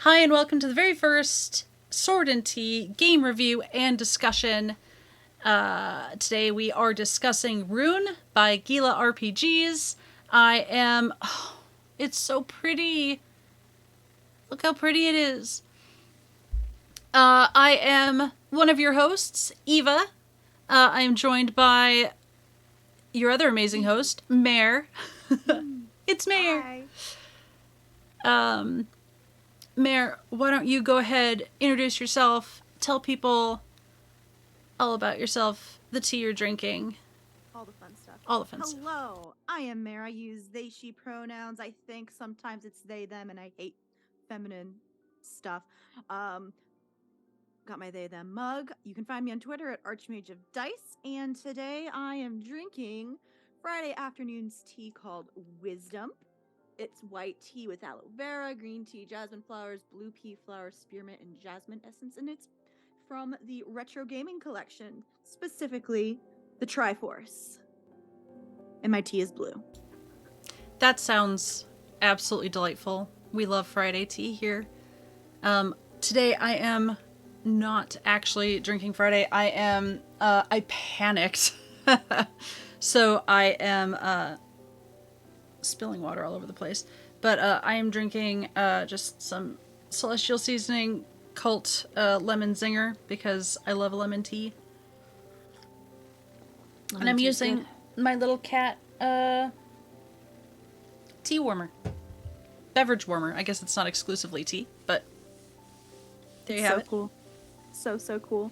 Hi, and welcome to the very first Sword and Tea game review and discussion. Today we are discussing Rune by Gila RPGs. It's so pretty. Look how pretty it is. I am one of your hosts, Eva. I am joined by your other amazing host, Mare. It's Mare. Hi. Mare, why don't you go ahead, introduce yourself, tell people all about yourself, the tea you're drinking. All the fun stuff. All the fun stuff. Hello, I am Mare. I use they, she pronouns. I think sometimes it's they, them, and I hate feminine stuff. Got my they, them mug. You can find me on Twitter at Archmage of Dice. And today I am drinking Friday afternoon's tea called Wisdom. It's white tea with aloe vera, green tea, jasmine flowers, blue pea flowers, spearmint, and jasmine essence. And it's from the Retro Gaming Collection, specifically the Triforce. And my tea is blue. That sounds absolutely delightful. We love Friday tea here. Today I am not actually drinking Friday. I panicked. So I am spilling water all over the place. But I am drinking just some Celestial Seasoning Cult lemon zinger because I love lemon tea. And I'm using my little cat tea warmer. Beverage warmer. I guess it's not exclusively tea, but there you have it. Cool. So cool.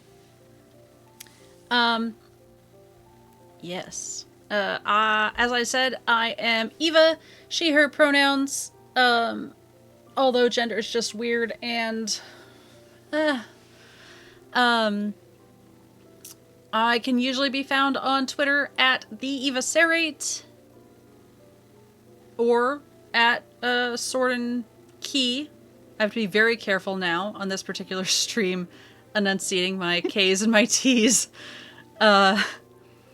Yes. As I said, I am Eva, she, her pronouns, although gender is just weird, and, I can usually be found on Twitter at TheEvaSerate, or at, Sword and Key. I have to be very careful now on this particular stream, enunciating my K's and my T's.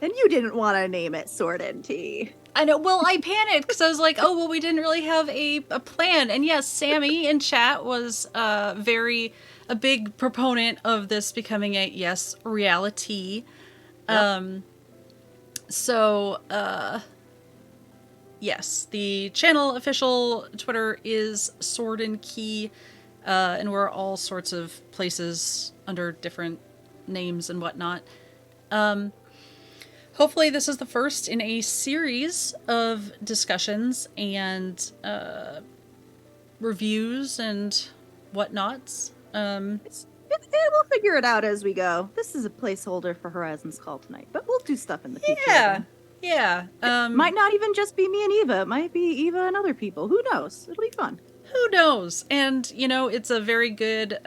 And you didn't want to name it Sword and Tea. I know. Well, I panicked because I was like, oh, well, we didn't really have a plan. And yes, Sammy in chat was a big proponent of this becoming a, yes, reality. Yep. Yes, the channel official Twitter is Sword and Key, and we're all sorts of places under different names and whatnot. Hopefully this is the first in a series of discussions and reviews and whatnots. We'll figure it out as we go. This is a placeholder for Horizon's Call tonight, but we'll do stuff in the future. Yeah. It might not even just be me and Eva. It might be Eva and other people. Who knows? It'll be fun. Who knows? And, it's a very good,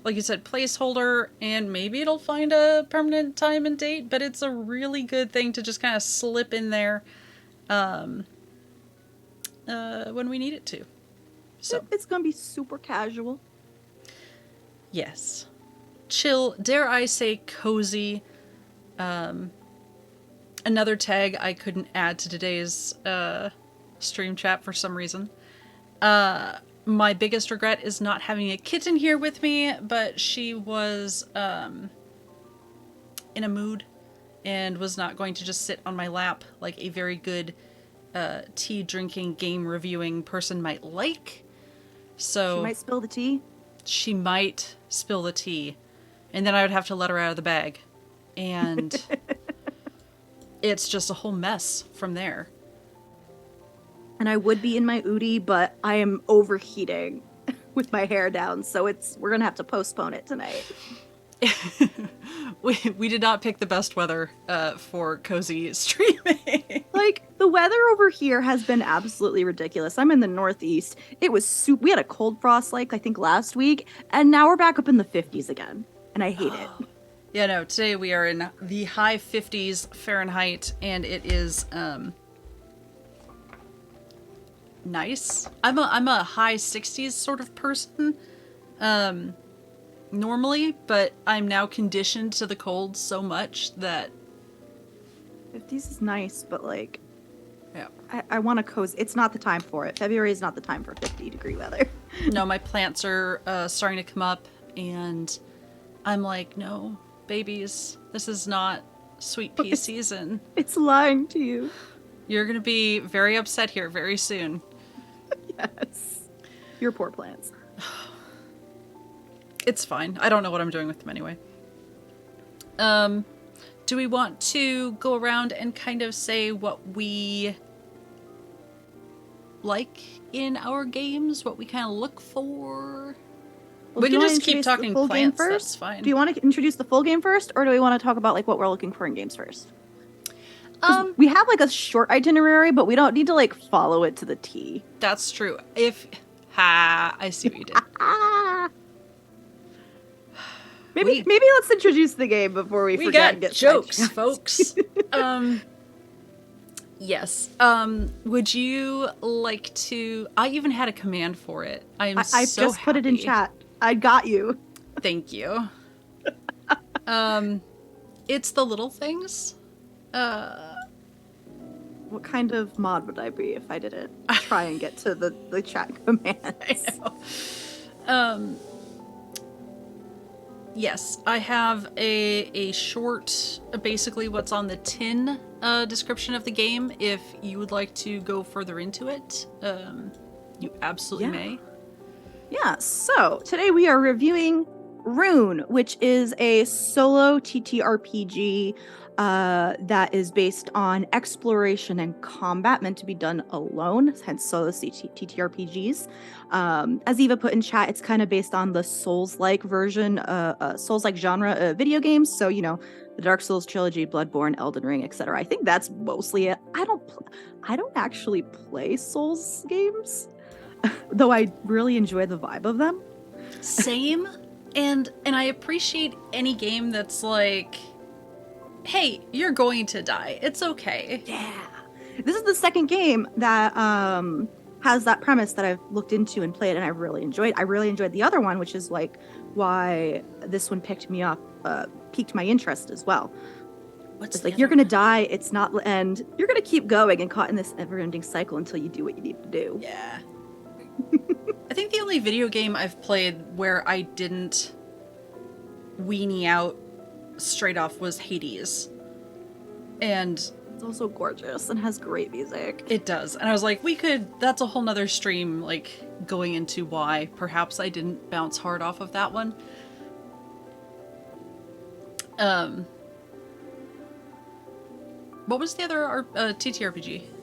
like you said, placeholder, and maybe it'll find a permanent time and date, but it's a really good thing to just kind of slip in there when we need it to. So it's going to be super casual. Yes. Chill, dare I say cozy. Another tag I couldn't add to today's stream chat for some reason. My biggest regret is not having a kitten here with me, but she was in a mood and was not going to just sit on my lap like a very good tea drinking, game reviewing person might like. So she might spill the tea. She might spill the tea, and then I would have to let her out of the bag, and it's just a whole mess from there. And I would be in my Udi, but I am overheating with my hair down, so we're gonna have to postpone it tonight. we did not pick the best weather for cozy streaming. Like, the weather over here has been absolutely ridiculous. I'm in the Northeast. It was we had a cold frost I think last week, and now we're back up in the 50s again, and I hate it. Yeah, no, today we are in the high 50s Fahrenheit, and it is nice. I'm a high 60s sort of person normally, but I'm now conditioned to the cold so much that 50s is nice, but yeah, I want to cozy. It's not the time for it. February is not the time for 50-degree weather. No, my plants are starting to come up, and I'm like, no, babies, this is not sweet pea season. It's lying to you. You're going to be very upset here very soon. Yes. Your poor plants. It's fine. I don't know what I'm doing with them anyway. Do we want to go around and kind of say what we like in our games, what we kind of look for? Well, We do you can wanna just keep introduce the talking full game plants, first? that's fine. Do you want to introduce the full game first, or do we want to talk about like what we're looking for in games first? We have like a short itinerary, but we don't need to like follow it to the T. That's true. I see what you did. Maybe let's introduce the game before we forget got and get jokes, sidetracked. folks. Yes. Would you like to? I even had a command for it. I've just put it in chat. I got you. Thank you. It's the little things. What kind of mod would I be if I didn't try and get to the chat commands? I know. Yes, I have a short, basically what's on the tin description of the game. If you would like to go further into it, you absolutely may. Yeah, so today we are reviewing Rune, which is a solo TTRPG that is based on exploration and combat, meant to be done alone, hence solo TTRPGs. As Eva put in chat, it's kind of based on the Souls-like version, Souls-like genre of video games. So, you know, the Dark Souls trilogy, Bloodborne, Elden Ring, etc. I think that's mostly it. I don't actually play Souls games, though I really enjoy the vibe of them. Same, and I appreciate any game that's like, hey, you're going to die. It's okay. Yeah. This is the second game that has that premise that I've looked into and played, and I really enjoyed. I really enjoyed the other one, which is like why this one piqued my interest as well. It's like you're gonna die. It's not, and you're gonna keep going and caught in this never-ending cycle until you do what you need to do. Yeah. I think the only video game I've played where I didn't weenie out straight off was Hades. And it's also gorgeous and has great music. It does. And I was like, that's a whole nother stream, like, going into why perhaps I didn't bounce hard off of that one. What was the other TTRPG?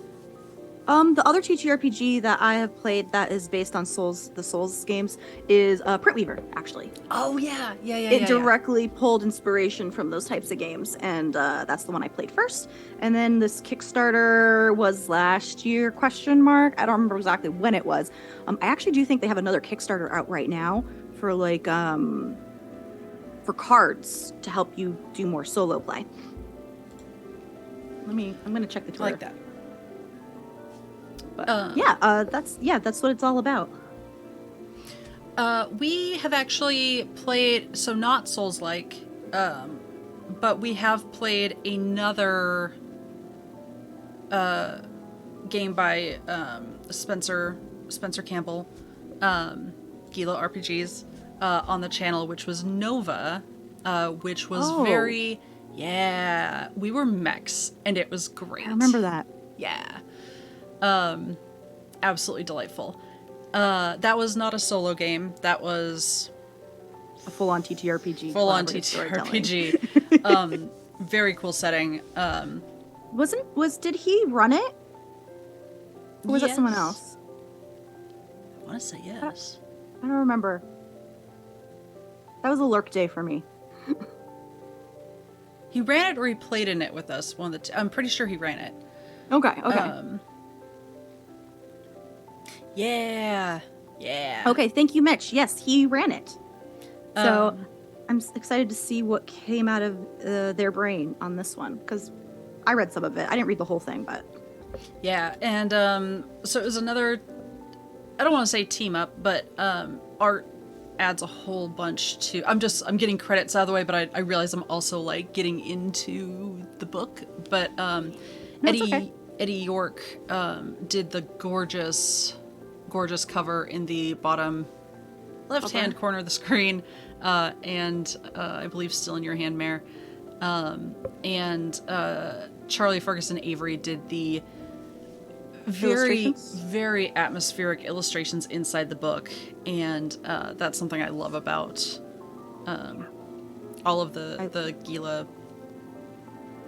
The other TTRPG that I have played that is based on the Souls games is Printweaver, actually. Oh, yeah. It directly pulled inspiration from those types of games, and that's the one I played first. And then this Kickstarter was last year, ? I don't remember exactly when it was. I actually do think they have another Kickstarter out right now for like, for cards to help you do more solo play. I'm gonna check the Twitter. I like that. But, that's what it's all about. We have actually played, so not Souls-like, but we have played another game by Spencer Campbell, Gila RPGs, on the channel, which was Nova, which was we were mechs, and it was great. I remember that. Yeah. Absolutely delightful. That was not a solo game. That was a full-on TTRPG. Full-on TTRPG. Very cool setting. Did he run it? Or was that someone else? I want to say yes. I don't remember. That was a lurk day for me. He ran it or he played in it with us. I'm pretty sure he ran it. Okay. Yeah. Okay, thank you, Mitch. Yes, he ran it. So I'm excited to see what came out of their brain on this one, because I read some of it. I didn't read the whole thing, but... Yeah, and so it was another... I don't want to say team up, but art adds a whole bunch to... I'm getting credits out of the way, but I realize I'm also, like, getting into the book. But Eddie York did the gorgeous gorgeous cover in the bottom left-hand corner of the screen, and I believe still in your hand, Mare. And Charlie Ferguson Avery did the very atmospheric illustrations inside the book, and that's something I love about all of the Gila.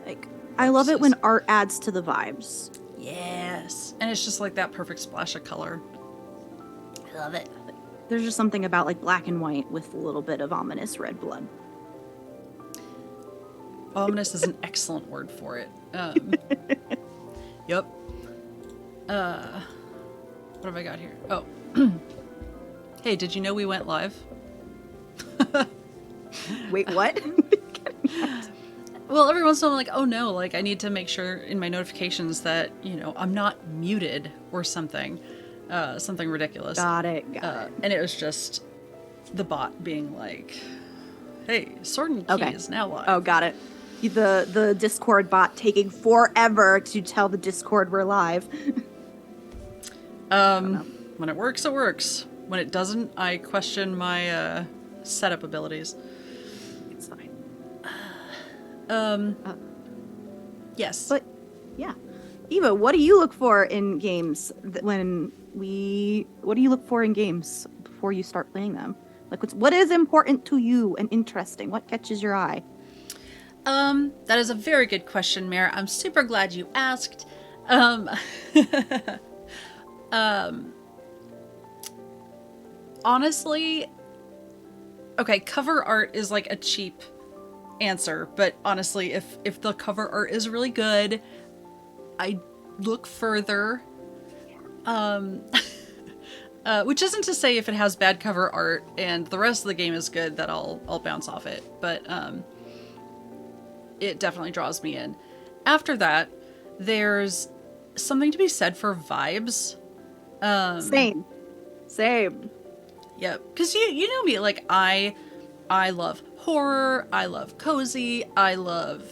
Like, I love it when art adds to the vibes. Yes, and it's just like that perfect splash of color. I love it. There's just something about like black and white with a little bit of ominous red blood. Ominous is an excellent word for it. Yep. What have I got here? Oh. Hey, did you know we went live? Wait, what? Well, every once in a while I'm like, oh no, like I need to make sure in my notifications that, I'm not muted or something. Something ridiculous. Got it. And it was just the bot being like, hey, Sword and Key is now live. Oh, got it. The Discord bot taking forever to tell the Discord we're live. When it works, it works. When it doesn't, I question my setup abilities. It's fine. Yes. But, yeah. Eva, what do you look for in games what do you look for in games before you start playing them? Like, what is important to you and interesting? What catches your eye? That is a very good question, Mare. I'm super glad you asked. Honestly, okay, cover art is like a cheap answer, but honestly, if the cover art is really good, I look further. Which isn't to say if it has bad cover art and the rest of the game is good that I'll bounce off it, but it definitely draws me in. After that, there's something to be said for vibes. Same. Yep, because you know me, like I love horror, I love cozy, I love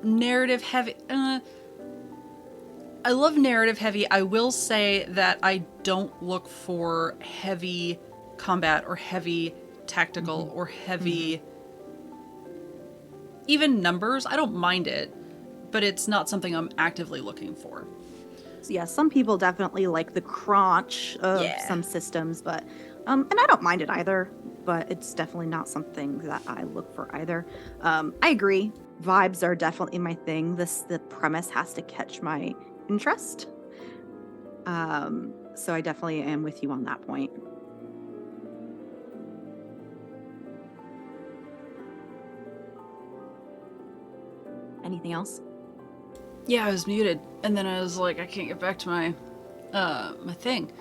narrative heavy. I love narrative heavy. I will say that I don't look for heavy combat or heavy tactical or heavy even numbers. I don't mind it, but it's not something I'm actively looking for. So yeah, some people definitely like the crunch of some systems, but and I don't mind it either, but it's definitely not something that I look for either. I agree. Vibes are definitely my thing. The premise has to catch my interest. So I definitely am with you on that point. Anything else? Yeah, I was muted, and then I was like, I can't get back to my my thing.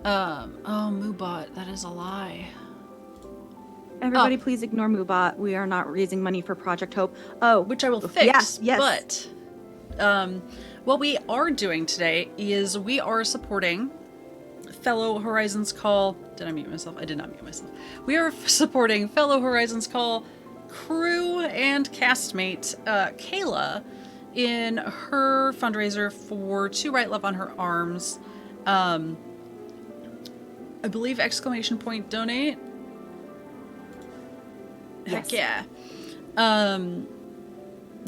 Oh, Moobot, that is a lie. Everybody, please ignore Moobot. We are not raising money for Project Hope. Oh, which I will fix. Yes. But what we are doing today is we are supporting fellow Horizons Call. Did I mute myself? I did not mute myself. We are supporting fellow Horizons Call crew and castmate Kayla in her fundraiser for To Write Love on Her Arms. I believe ! Donate. Heck yeah.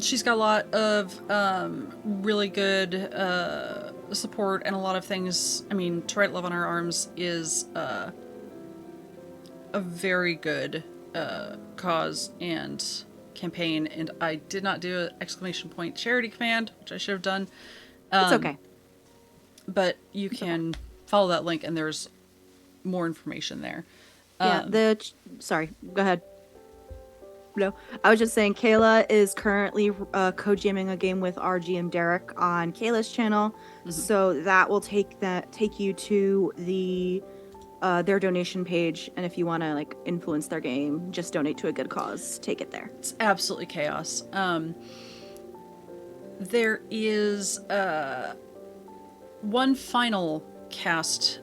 She's got a lot of really good support and a lot of things. I mean, To Write Love on Her Arms is a very good cause and campaign, and I did not do an ! Charity command, which I should have done. It's okay. But you can follow that link, and there's more information there. Yeah, sorry, go ahead. No, I was just saying Kayla is currently co-GMing a game with our GM Derek on Kayla's channel, so that will take you to the their donation page, and if you want to like influence their game, just donate to a good cause. Take it there. It's absolutely chaos. There is one final cast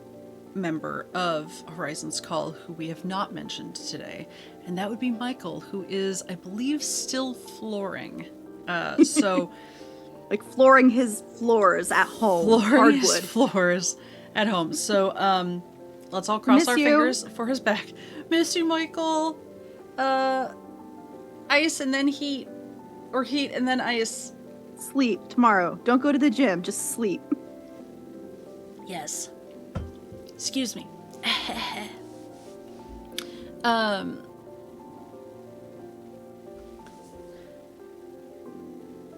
member of Horizons Call who we have not mentioned today, and that would be Michael, who is, I believe, still flooring. So like flooring his floors at home. Flooring hardwood his floors at home. So let's all cross Miss our you. fingers for his back. Miss you, Michael. Ice and then heat, or heat and then ice. Sleep tomorrow. Don't go to the gym. Just sleep. Yes. Excuse me.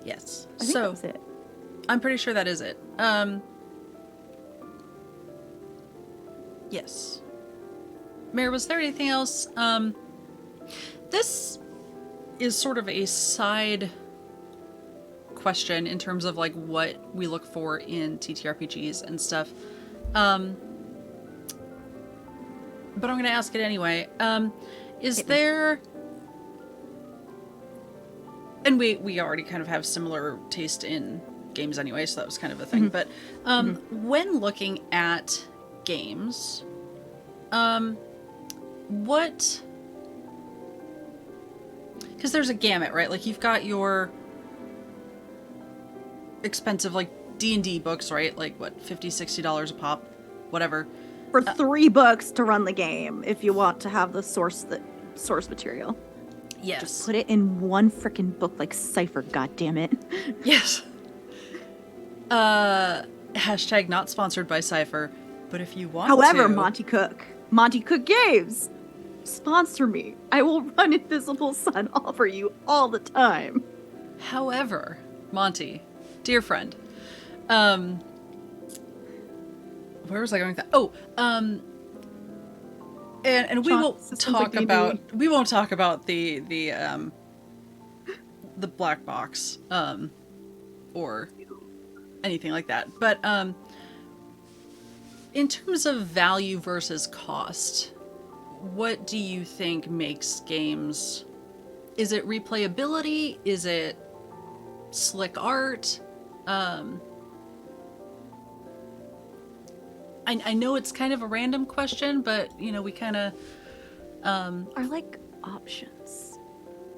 Yes. I think that's it. I'm pretty sure that is it. Yes. Mary, was there anything else? This is sort of a side question in terms of like what we look for in TTRPGs and stuff. But I'm going to ask it anyway. Is there... And we already kind of have similar taste in games anyway, so that was kind of a thing. But when looking at games, what... Because there's a gamut, right? Like, you've got your expensive, like, D&D books, right? Like, what, $50, $60 a pop? Whatever. For $3 to run the game, if you want to have the source material. Yes. Just put it in one freaking book like Cypher, goddammit. Yes. Hashtag not sponsored by Cypher, but if you want However, to... Monty Cook Games, sponsor me. I will run Invisible Sun for you all the time. However, Monty, dear friend, where was I going with that? Oh, and we won't talk about the black box or anything like that. But in terms of value versus cost, what do you think makes games? Is it replayability? Is it slick art? I know it's kind of a random question, but you know, we kind of are like options.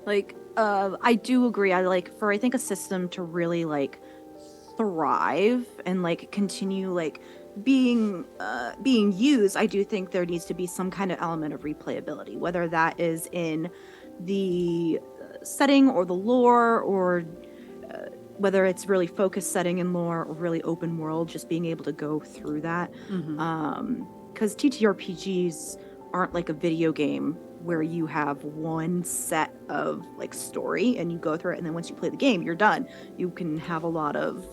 Like I do agree. I think a system to really like thrive and like continue like being used, I do think there needs to be some kind of element of replayability, whether that is in the setting or the lore, or whether it's really focused setting in lore or really open world, just being able to go through that. Because TTRPGs aren't like a video game where you have one set of like story and you go through it, and then once you play the game, you're done. You can have a lot of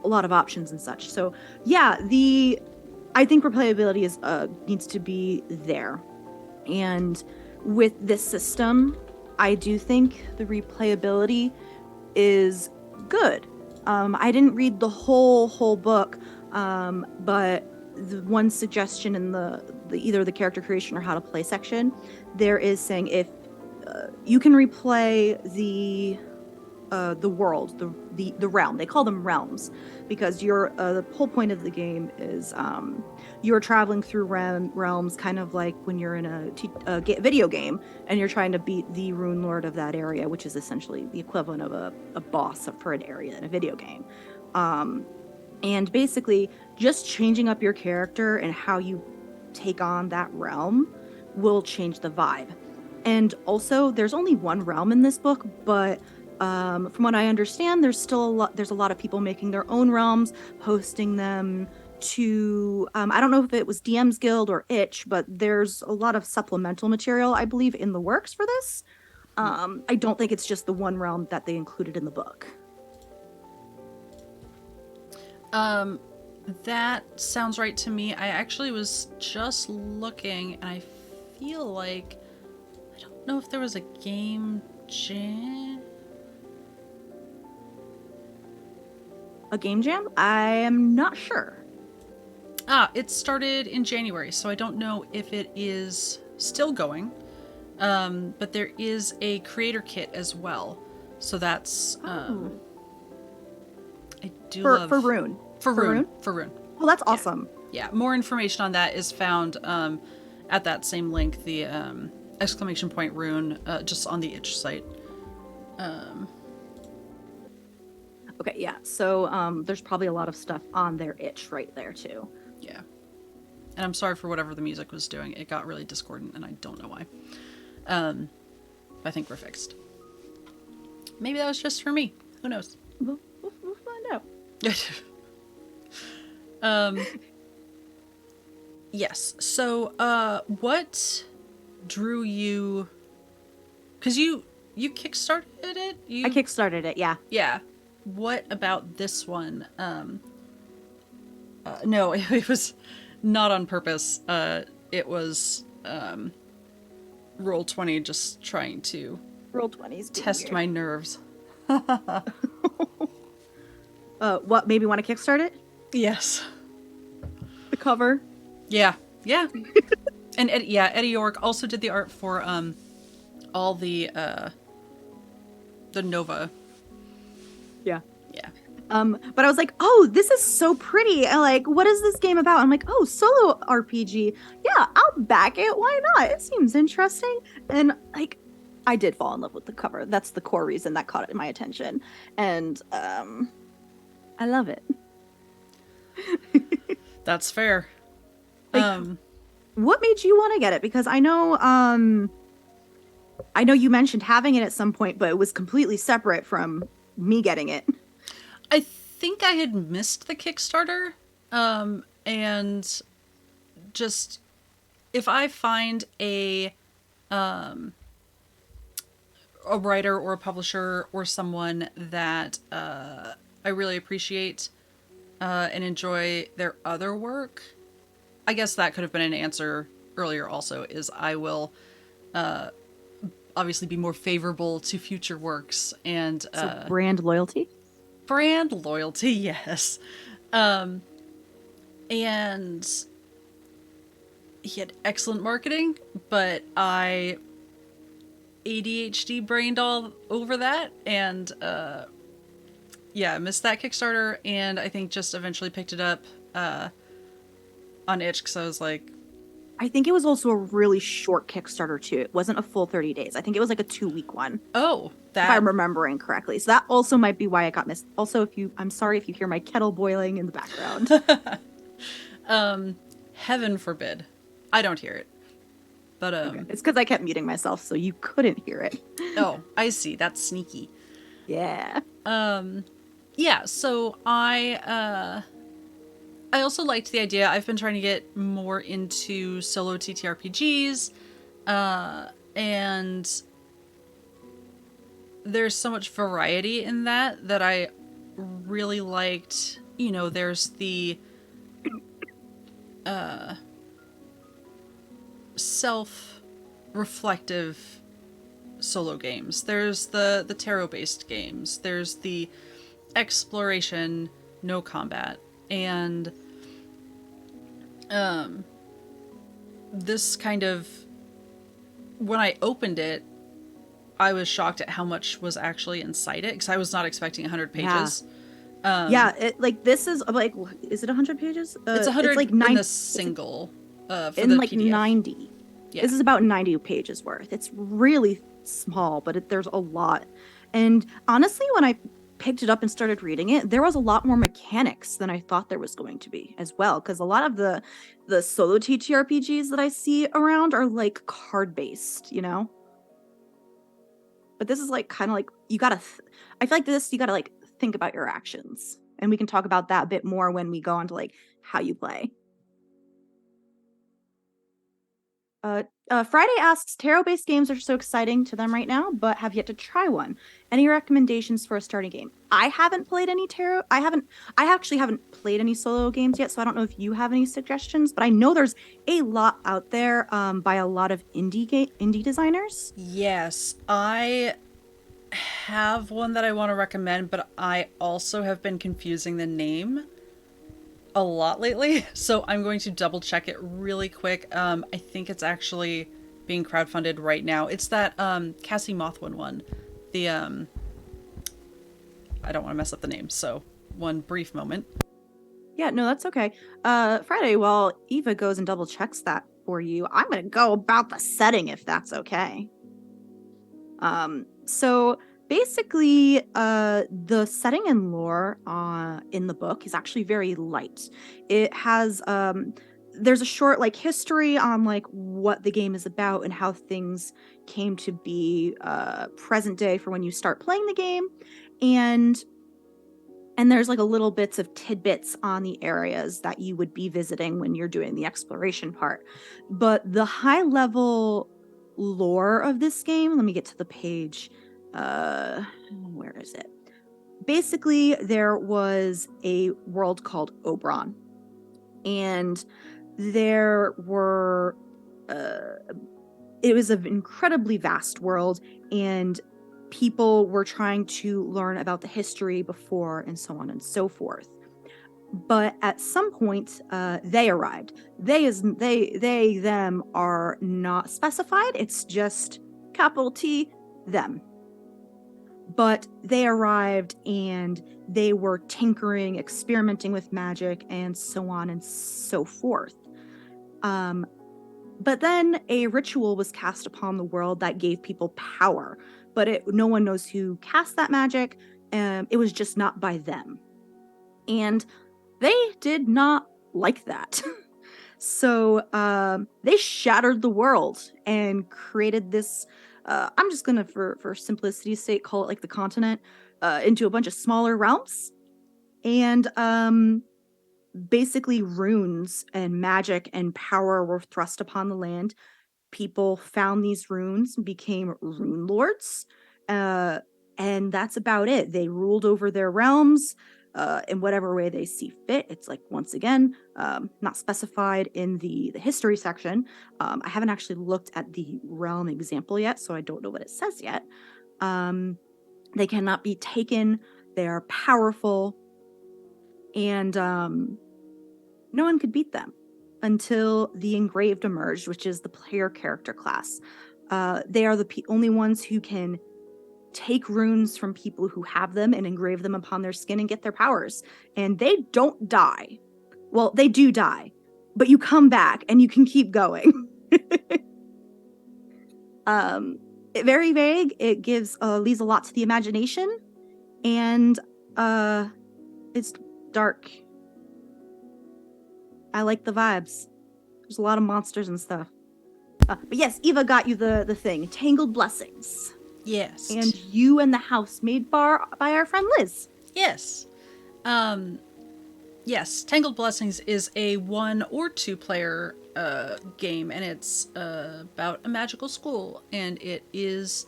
options and such. So yeah, I think replayability is needs to be there. And with this system, I do think the replayability is good. I didn't read the whole book, but the one suggestion in the either the character creation or how to play section, there is saying if you can replay the world, the realm. They call them realms because the whole point of the game is you're traveling through realms, kind of like when you're in a video game and you're trying to beat the rune lord of that area, which is essentially the equivalent of a boss for an area in a video game. And basically, just changing up your character and how you take on that realm will change the vibe. And also, there's only one realm in this book, but from what I understand, there's a lot of people making their own realms, posting them to, I don't know if it was DM's Guild or Itch, but there's a lot of supplemental material, I believe, in the works for this. I don't think it's just the one realm that they included in the book. That sounds right to me. I actually was just looking, and I feel like, I don't know if there was a game jam. A game jam? I am not sure. It started in January, so I don't know if it is still going. But there is a creator kit as well. So that's I do love for Rune. For Rune. Well, that's awesome. Yeah. More information on that is found at that same link, the exclamation point Rune, just on the Itch site. Okay, yeah. So there's probably a lot of stuff on their itch right there too. Yeah. And I'm sorry for whatever the music was doing. It got really discordant, and I don't know why. I think we're fixed. Maybe that was just for me. Who knows? We'll find out. Yes. So, what drew you? Because you kickstarted it. I kickstarted it, yeah. Yeah. What about this one? No, it was not on purpose. It was Roll20 just trying to Roll20s test my nerves. What, maybe want to kickstart it? Yes. The cover? Yeah. Yeah. And Eddie York also did the art for all the Nova. Yeah. Yeah. But I was like, oh, this is so pretty. And like, what is this game about? I'm like, oh, solo RPG. Yeah, I'll back it. Why not? It seems interesting. And like, I did fall in love with the cover. That's the core reason that caught my attention. And I love it. That's fair. Like, what made you want to get it? Because I know you mentioned having it at some point, but it was completely separate from me getting it. I think I had missed the Kickstarter, and just if I find a writer or a publisher or someone that I really appreciate and enjoy their other work, I guess that could have been an answer earlier. Also, is I will obviously be more favorable to future works and so brand loyalty. Brand loyalty, yes. And he had excellent marketing, but I ADHD brained all over that, and yeah, missed that Kickstarter, and I think just eventually picked it up on itch because I was like, I think it was also a really short Kickstarter too. It wasn't a full 30 days. I think it was like a 2-week one. oh, that, if I'm remembering correctly. So that also might be why I got missed. Also, I'm sorry if you hear my kettle boiling in the background. Heaven forbid. I don't hear it. But okay. It's because I kept muting myself, so you couldn't hear it. Oh, I see. That's sneaky. Yeah. Yeah, so I also liked the idea. I've been trying to get more into solo TTRPGs, and there's so much variety in that I really liked. You know, there's the self-reflective solo games. There's the tarot-based games. There's the exploration, no combat. And this kind of, when I opened it, I was shocked at how much was actually inside it because I was not expecting 100 pages. Yeah, this is like, is it 100 pages? It's 100 it's like in the single for in the like PDF. 90. Yeah. This is about 90 pages worth. It's really small, but there's a lot. And honestly, when I picked it up and started reading it, there was a lot more mechanics than I thought there was going to be as well. Because a lot of the solo TTRPGs that I see around are like card based, you know. But this is like kind of like you gotta. I feel like you gotta like think about your actions, and we can talk about that a bit more when we go on to like how you play. Friday asks, tarot-based games are so exciting to them right now, but have yet to try one. Any recommendations for a starting game? I haven't played any tarot. I actually haven't played any solo games yet, so I don't know if you have any suggestions, but I know there's a lot out there by a lot of indie designers. Yes, I have one that I want to recommend, but I also have been confusing the name a lot lately, so I'm going to double check it really quick. I think it's actually being crowdfunded right now. It's that Cassie Mothwin one. The I don't want to mess up the name, so one brief moment. Yeah, no, that's okay. Friday, while Eva goes and double checks that for you, I'm gonna go about the setting if that's okay. So basically, the setting and lore in the book is actually very light. It has there's a short like history on like what the game is about and how things came to be present day for when you start playing the game, and there's like a little bits of tidbits on the areas that you would be visiting when you're doing the exploration part. But the high level lore of this game, let me get to the page. Where is it? Basically, there was a world called Oberon, and there were it was an incredibly vast world, and people were trying to learn about the history before and so on and so forth. But at some point, they arrived. Them are not specified. It's just capital T, them. But they arrived and they were tinkering, experimenting with magic, and so on and so forth. But then a ritual was cast upon the world that gave people power, but no one knows who cast that magic. It was just not by them. And they did not like that. So they shattered the world and created this, I'm just going to, for simplicity's sake, call it like the continent, into a bunch of smaller realms. And basically runes and magic and power were thrust upon the land. People found these runes and became rune lords. And that's about it. They ruled over their realms in whatever way they see fit. It's like, once again, not specified in the history section. I haven't actually looked at the realm example yet, so I don't know what it says yet. They cannot be taken. They are powerful. And no one could beat them until the Engraved emerged, which is the player character class. They are the only ones who can take runes from people who have them and engrave them upon their skin and get their powers. And they don't die. Well, they do die, but you come back and you can keep going. Very vague. It leaves a lot to the imagination, and it's dark. I like the vibes. There's a lot of monsters and stuff. But yes, Eva got you the thing. Tangled Blessings. Yes. And You and the House, made by our friend Liz. Yes. Yes, Tangled Blessings is a 1 or 2 player game, and it's about a magical school, and it is,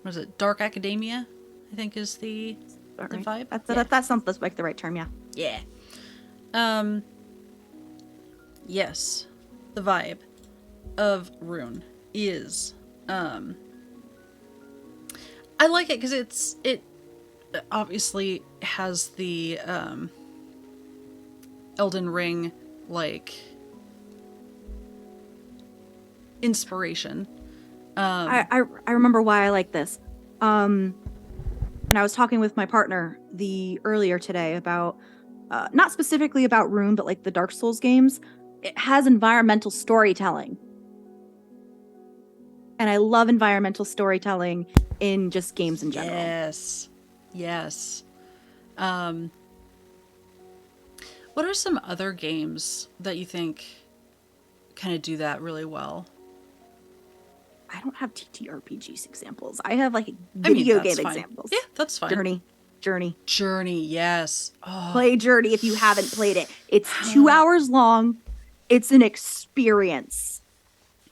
what is it, Dark Academia, I think is the vibe. That sounds like the right term, yeah. Yeah. Yes, the vibe of Rune is, I like it because it obviously has the Elden Ring like inspiration. I remember why I like this. And I was talking with my partner earlier today about not specifically about Rune, but like the Dark Souls games. It has environmental storytelling. And I love environmental storytelling in just games in general. Yes. What are some other games that you think kind of do that really well? I don't have TTRPG examples. I have like video game examples. Yeah, that's fine. Journey, yes. Oh. Play Journey if you haven't played it. It's 2 hours long. It's an experience.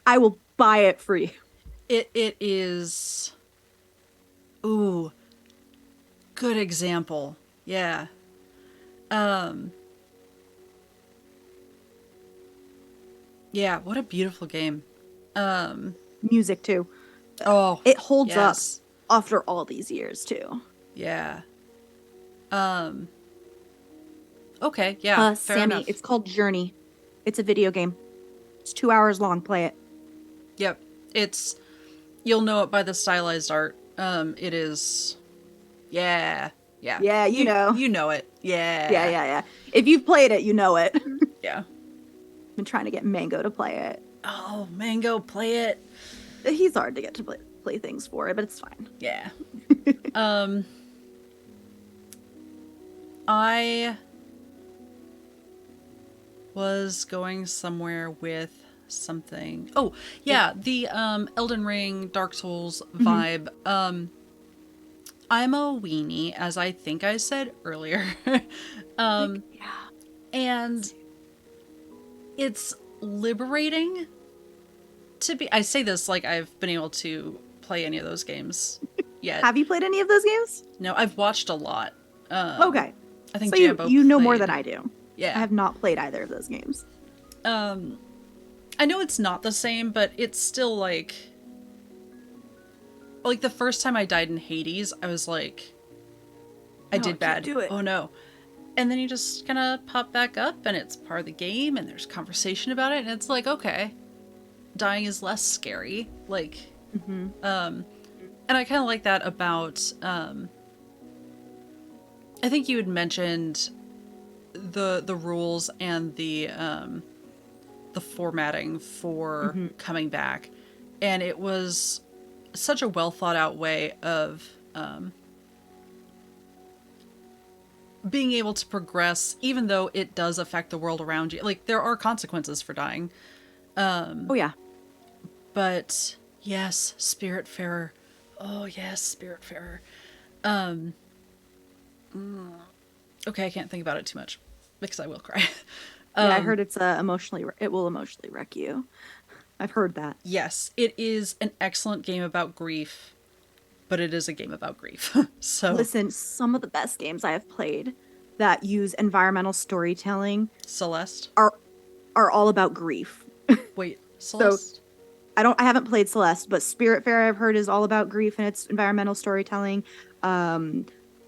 I will buy it for you. It is. Ooh. Good example. Yeah. Yeah, what a beautiful game. Music too. Oh, it holds up after all these years too. Yeah. Okay, yeah. Fair Sammy, enough. It's called Journey. It's a video game. It's 2 hours long. Play it. Yep. You'll know it by the stylized art. It is. Yeah. Yeah. Yeah, you know. You know it. Yeah. Yeah. If you've played it, you know it. Yeah. Been trying to get Mango to play it. Oh, Mango, play it. He's hard to get to play things for it, but it's fine. Yeah. I was going somewhere with something. Oh, yeah, the Elden Ring, Dark Souls Mhm. vibe. I'm a weenie, as I think I said earlier. Like, yeah. And it's liberating to be. I say this like I've been able to play any of those games yet. Have you played any of those games? No, I've watched a lot. Okay. I think So you Jambo you know more than played. I do. I Yeah. have not played either of those games. I know it's not the same, but it's still like the first time I died in Hades, I was like, I No, I did can't bad. do it. Oh no. And then you just kind of pop back up and it's part of the game and there's conversation about it and it's like, okay, dying is less scary. Like, Hmm. and I kind of like that about, I think you had mentioned the rules and the formatting for Hmm. coming back. And it was such a well thought out way of being able to progress, even though it does affect the world around you. Like, there are consequences for dying. Oh yeah. But yes, Spiritfarer. Oh, yes, Spiritfarer. Okay, I can't think about it too much because I will cry. Yeah, I heard it's it will emotionally wreck you. I've heard that. Yes, it is an excellent game about grief, but it is a game about grief. So, Listen, some of the best games I have played that use environmental storytelling Celeste. are are all about grief. Wait, So Celeste? I haven't played Celeste, but Spiritfarer I've heard is all about grief and its environmental storytelling. Um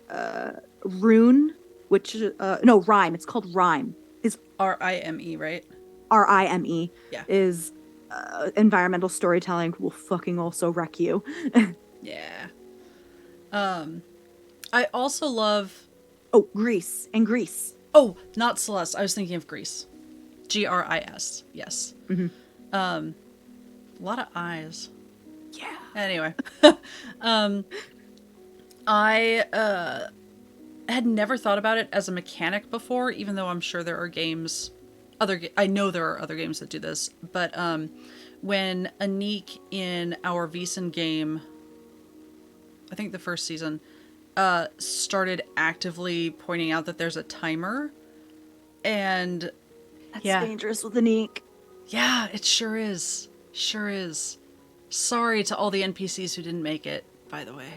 uh Rune, which no, Rhyme, it's called Rhyme. Is Rime, right? Rime Yeah. is environmental storytelling will fucking also wreck you. Yeah. I also love. Oh, Greece and Greece. Oh, not Celeste. I was thinking of Greece. Gris. Yes. Hmm. A lot of eyes. Yeah. Anyway, I had never thought about it as a mechanic before, even though I'm sure there are games. I know there are other games that do this, but when Anik in our Vison game, I think the first season, started actively pointing out that there's a timer, and That's yeah, dangerous with Anik. yeah, it sure is, sure is. Sorry to all the NPCs who didn't make it, by the way.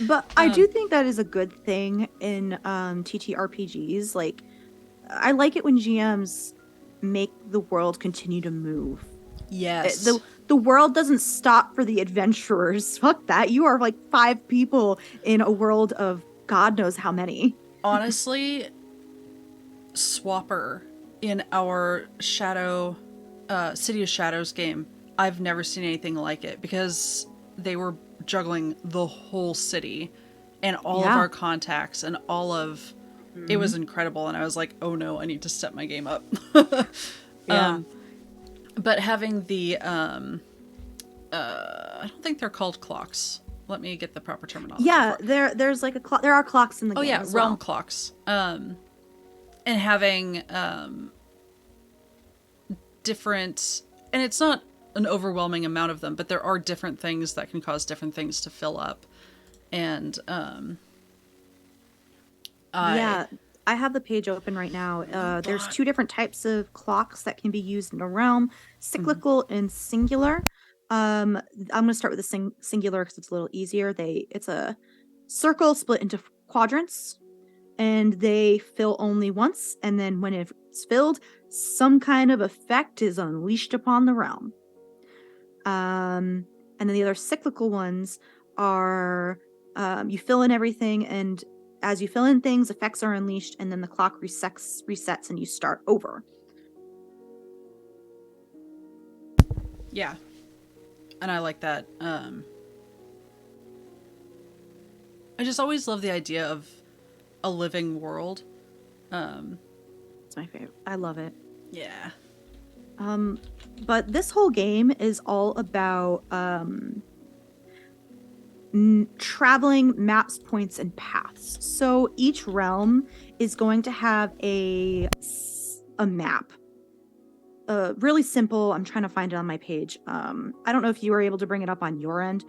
But I do think that is a good thing in TTRPGs. Like, I like it when GMs make the world continue to move. Yes. The world doesn't stop for the adventurers. Fuck that. You are like five people in a world of God knows how many. Honestly, Swapper in our Shadow, City of Shadows game, I've never seen anything like it because they were juggling the whole city and all of Yeah. our contacts and all of. It Hmm. was incredible, and I was like, oh no, I need to step my game up. Yeah. But having the I don't think they're called clocks. Let me get the proper terminology Yeah, for it. there's like a clock. There are clocks in the Oh game yeah, as realm well. clocks. And having different, and it's not an overwhelming amount of them, but there are different things that can cause different things to fill up. And I Yeah, I have the page open right now. love There's that. two different types of clocks that can be used in a realm: Mhm. cyclical and singular. I'm going to start with the singular because it's a little easier. It's a circle split into quadrants, and they fill only once. And then when it's filled, some kind of effect is unleashed upon the realm. And then the other cyclical ones are you fill in everything, and as you fill in things, effects are unleashed, and then the clock resets, and you start over. Yeah, and I like that. I just always love the idea of a living world. It's my favorite. I love it. Yeah. Um, but this whole game is all about traveling maps, points, and paths. So each realm is going to have a map. Really simple. I'm trying to find it on my page. I don't know if you were able to bring it up on your end,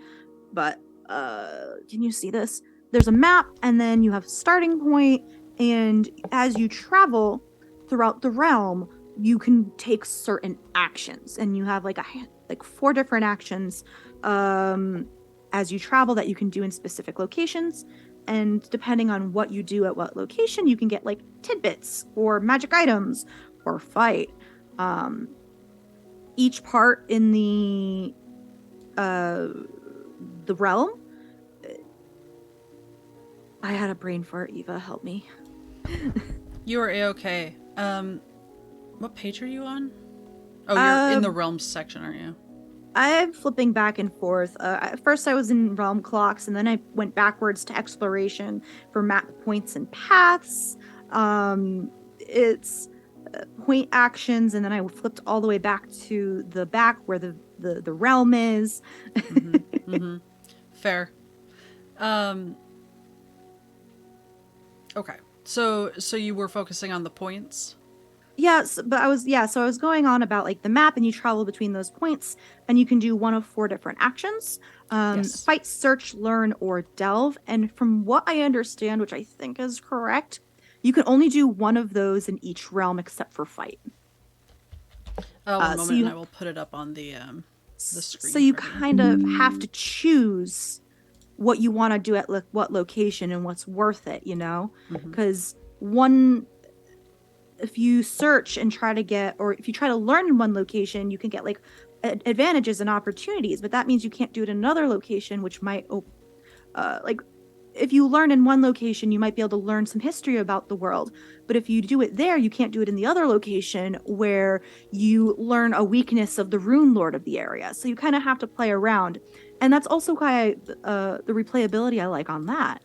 but can you see this? There's a map, and then you have a starting point, and as you travel throughout the realm, you can take certain actions, and you have like 4 different actions as you travel that you can do in specific locations. And depending on what you do at what location, you can get like tidbits or magic items or fight. Each part in the realm. I had a brain fart. Eva, help me. You are A-okay. What page are you on? Oh, you're in the realms section, aren't you? I'm flipping back and forth. At first I was in realm clocks, and then I went backwards to exploration for map points and paths. It's point actions, and then I flipped all the way back to the back where the realm is. Fair. Okay. So you were focusing on the points? Yes, but I was going on about like the map, and you travel between those points, and you can do one of 4 different actions. Yes. Fight, search, learn, or delve. And from what I understand, which I think is correct, you can only do one of those in each realm except for fight. One moment, and I will put it up on the screen. So you kind of have to choose what you want to do at what location and what's worth it, because if you search and try to get, or if you try to learn in one location, you can get like advantages and opportunities, but that means you can't do it in another location, which might like if you learn in one location, you might be able to learn some history about the world, but if you do it there, you can't do it in the other location where you learn a weakness of the rune lord of the area. So you kind of have to play around, and that's also why the replayability I like on that.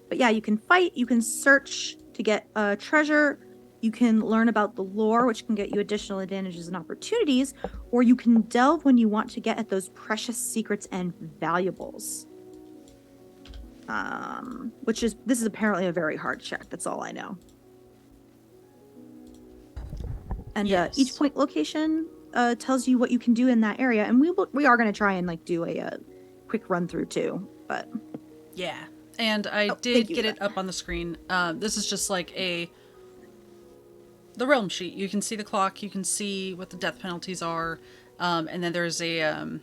But yeah, you can fight, you can search to get treasure, you can learn about the lore, which can get you additional advantages and opportunities, or you can delve when you want to get at those precious secrets and valuables. This is apparently a very hard check. That's all I know. And yes. Each point location tells you what you can do in that area, and we are going to try and like do a quick run through too. But yeah. And I did get it up on the screen. This is just like the realm sheet. You can see the clock. You can see what the death penalties are. And then there's a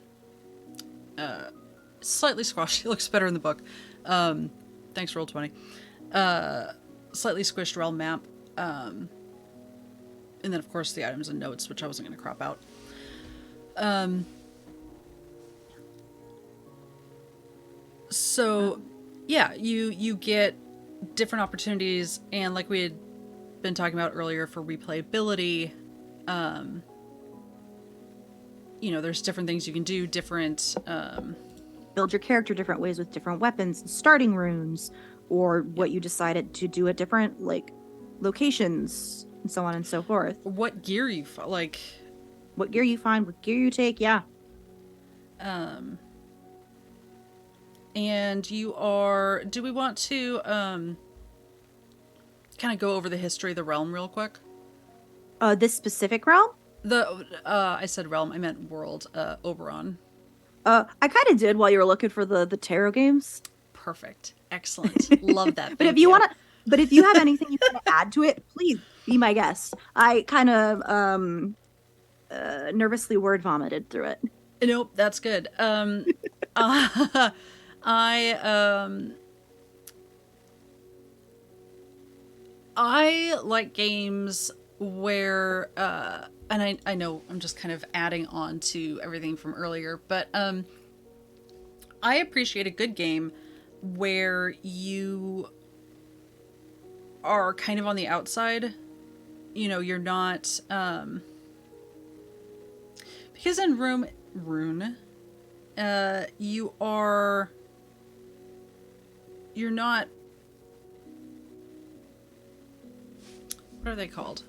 slightly squashed. It looks better in the book. Thanks, Roll20. Slightly squished realm map. And then, of course, the items and notes, which I wasn't going to crop out. So... yeah, you get different opportunities, and like we had been talking about earlier for replayability, there's different things you can do, different build your character different ways with different weapons and starting runes, or what you decided to do at different like locations and so on and so forth. What gear you what gear you find, what gear you take, yeah. And you are... do we want to kind of go over the history of the realm real quick? This specific realm? I said realm, I meant world, Oberon. I kind of did while you were looking for the tarot games. Perfect. Excellent. Love that. But if you want to, but if you have anything you want to add to it, please be my guest. I kind of nervously word vomited through it. Nope, that's good. I like games where and I know I'm just kind of adding on to everything from earlier, but I appreciate a good game where you are kind of on the outside. You're not because in Rune, you're not, what are they called?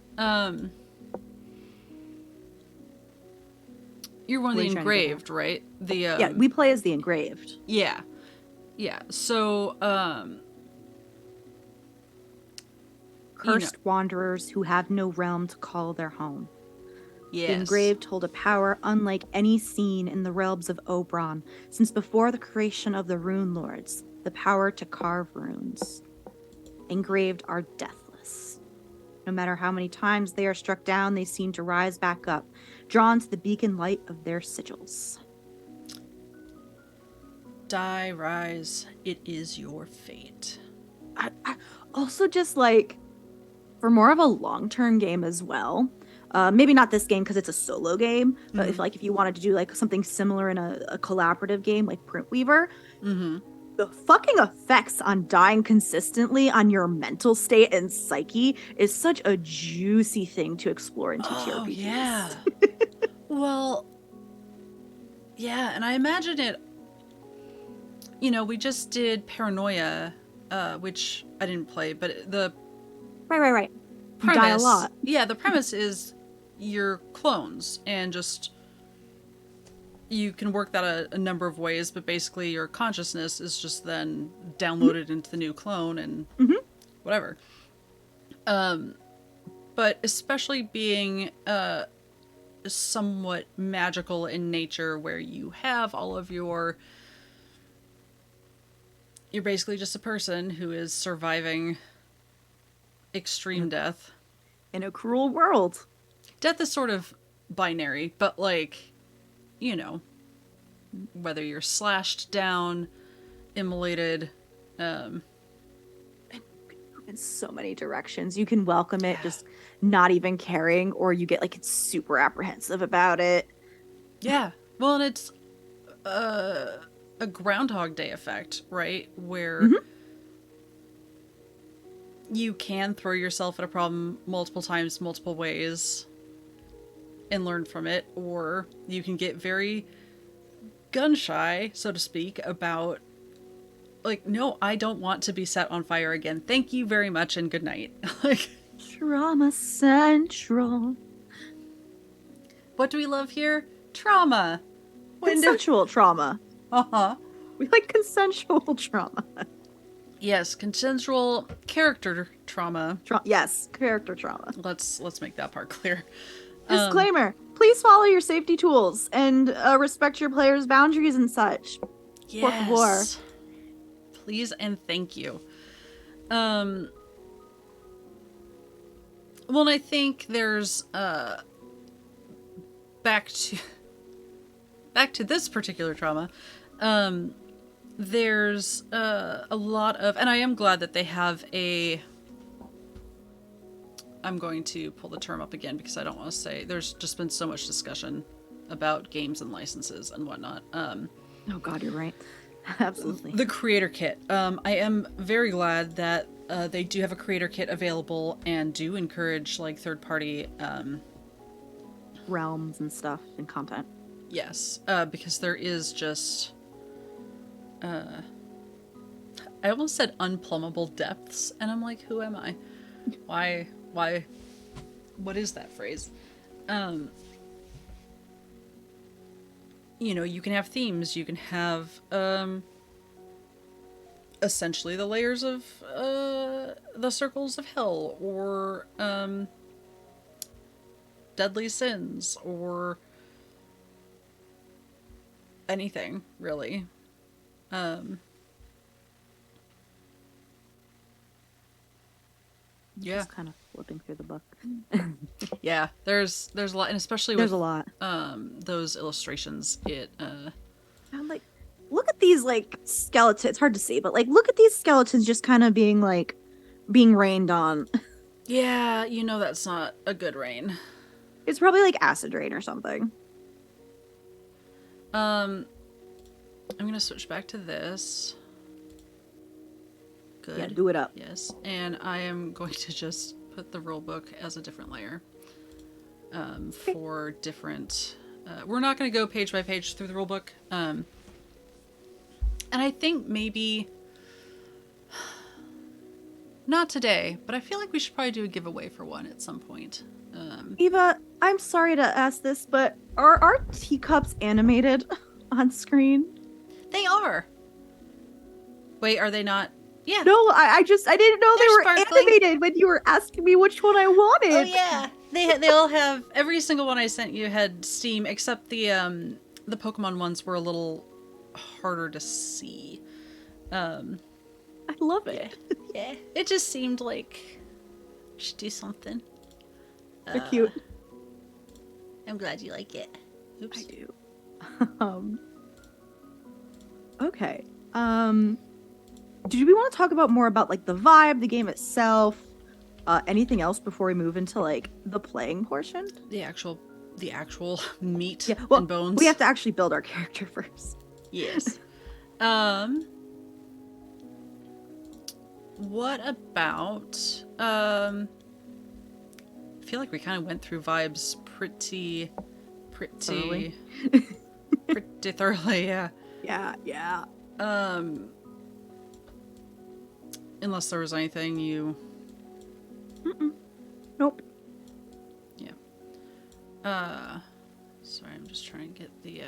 You're one of What are the you trying to get at? engraved, right? The Yeah, we play as the engraved. yeah. Yeah. So Cursed wanderers who have no realm to call their home. yes. The engraved hold a power unlike any seen in the realms of Oberon, since before the creation of the Rune Lords, the power to carve runes. Engraved are deathless. No matter how many times they are struck down, they seem to rise back up, drawn to the beacon light of their sigils. Die, rise, it is your fate. I also, just like, for more of a long-term game as well, maybe not this game because it's a solo game, but if you wanted to do like something similar in a collaborative game like Printweaver, the fucking effects on dying consistently on your mental state and psyche is such a juicy thing to explore in TTRPGs. Oh, yeah. Well, yeah, and I imagine it, you know, we just did Paranoia, which I didn't play, but the Right. You premise, die a lot. Yeah, the premise is you're clones, and just you can work that a number of ways, but basically your consciousness is just then downloaded into the new clone and whatever. But especially being somewhat magical in nature, where you have all of you're basically just a person who is surviving extreme death. In a cruel world. Death is sort of binary, but like, you know, whether you're slashed down, immolated, in so many directions. You can welcome it just not even caring, or you get like it's super apprehensive about it. Yeah. Well, and it's a Groundhog Day effect, right? Where you can throw yourself at a problem multiple times, multiple ways, and learn from it, or you can get very gun shy, so to speak, about like, no, I don't want to be set on fire again. Thank you very much and good night. Like, Trauma Central. what do we love here? Trauma. Consensual trauma. Uh-huh. We like consensual trauma. Yes, consensual character trauma. Yes, character trauma. Let's make that part clear. Disclaimer: please follow your safety tools and respect your players' boundaries and such. Yes. Por favor. Please and thank you. Well, and I think there's back to this particular trauma. There's a lot of, and I am glad that they have a. I'm going to pull the term up again because I don't want to say, there's just been so much discussion about games and licenses and whatnot. Oh God, you're right. Absolutely. The creator kit. I am very glad that they do have a creator kit available and do encourage like third-party realms and stuff and content. Yes, because there is just I almost said unplumbable depths, and I'm like, who am I? Why? What is that phrase? You know, you can have themes, you can have essentially the layers of the circles of hell, or deadly sins, or anything really. Yeah. Just kind of flipping through the book. Yeah, there's a lot, and especially there's with a lot. Those illustrations. I'm like, look at these like skeletons. It's hard to see, but like, look at these skeletons just kind of being rained on. Yeah, you know that's not a good rain. It's probably like acid rain or something. I'm gonna switch back to this. Good. Yeah, do it up. Yes, and I am going to just put the rule book as a different layer for different. We're not going to go page by page through the rule book, and I think maybe Not today, but I feel like we should probably do a giveaway for one at some point. Eva, I'm sorry to ask this, but are our teacups animated on screen? They are. Wait, are they not? Yeah. No, I didn't know they They're were sparkling. animated when you were asking me which one I wanted. Oh yeah. They all have, every single one I sent you had Steam, except the Pokemon ones were a little harder to see. I love it. Yeah. It just seemed like we should do something. They're cute. I'm glad you like it. Oops. I do. Okay. Do we want to talk about more about like the vibe, the game itself, anything else before we move into like the playing portion? The actual meat Well, and bones. we have to actually build our character first. Yes. What about I feel like we kind of went through vibes pretty Thoroughly. pretty thoroughly, yeah. Yeah. Unless there was anything you Nope. Yeah. Sorry, I'm just trying to get the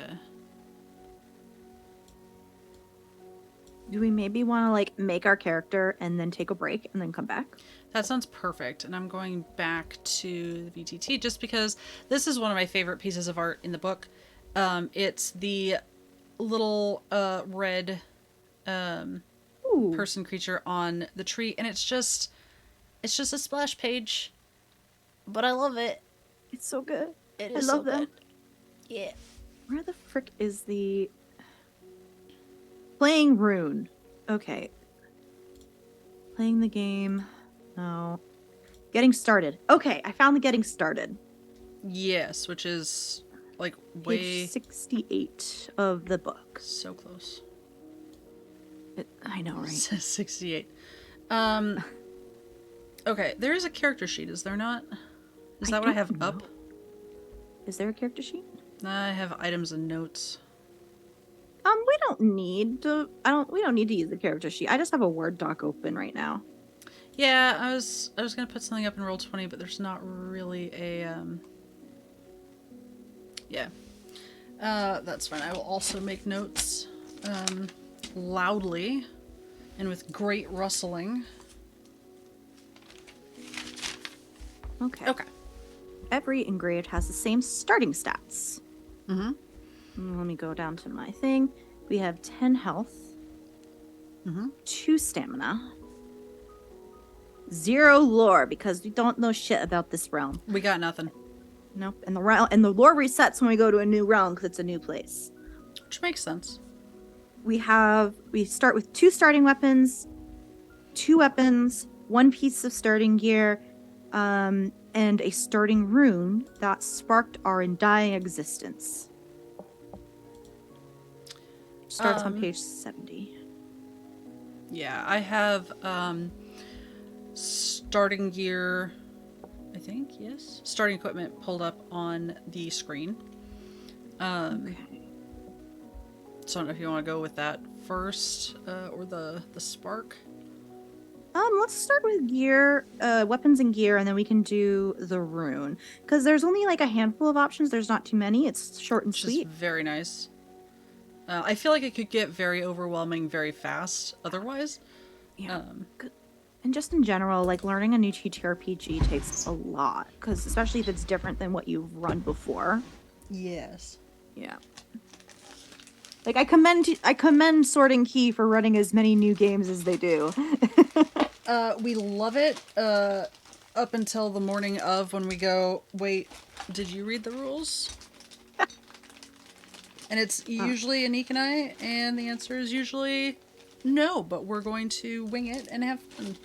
Do we maybe want to like make our character and then take a break and then come back? That sounds perfect. And I'm going back to the VTT just because this is one of my favorite pieces of art in the book. It's the little red Ooh. person creature on the tree, and it's just a splash page. But I love it. It's so good. It I is love so them. good. Yeah. Where the frick is the playing Rune? Okay. Playing the game. No. Getting started. Okay, I found the getting started. Yes, which is like way Page 68 of the book. so close. I know, right? 68. Okay, there is a character sheet, is there not? Is that what I have don't know. up? Is there a character sheet? I have items and notes. We don't need to. We don't need to use the character sheet. I just have a Word doc open right now. Yeah, I was gonna put something up in Roll20, but there's not really a yeah. That's fine. I will also make notes loudly and with great rustling. Okay. Okay. Every engraved has the same starting stats. Mm-hmm. Let me go down to my thing. We have 10 health, 2 stamina, 0 lore because we don't know shit about this realm. We got nothing. Nope. And the lore resets when we go to a new realm because it's a new place. Which makes sense. We start with 2 starting weapons, 2 weapons, 1 piece of starting gear, and a starting rune that sparked our undying existence. Starts on page 70. Yeah, I have starting gear, I think, yes. Starting equipment pulled up on the screen. Okay. So I don't know if you want to go with that first, or the spark. Let's start with gear, weapons and gear, and then we can do the rune. Because there's only like a handful of options. There's not too many. It's short and Which sweet. is very nice. I feel like it could get very overwhelming very fast otherwise. Yeah. And just in general, like learning a new TTRPG takes a lot. Because especially if it's different than what you've run before. Yes. Yeah. Like I commend Sorting Key for running as many new games as they do. We love it up until the morning of when we go, wait, did you read the rules? And it's usually a Nikanai, and the answer is usually no, but we're going to wing it and have fun.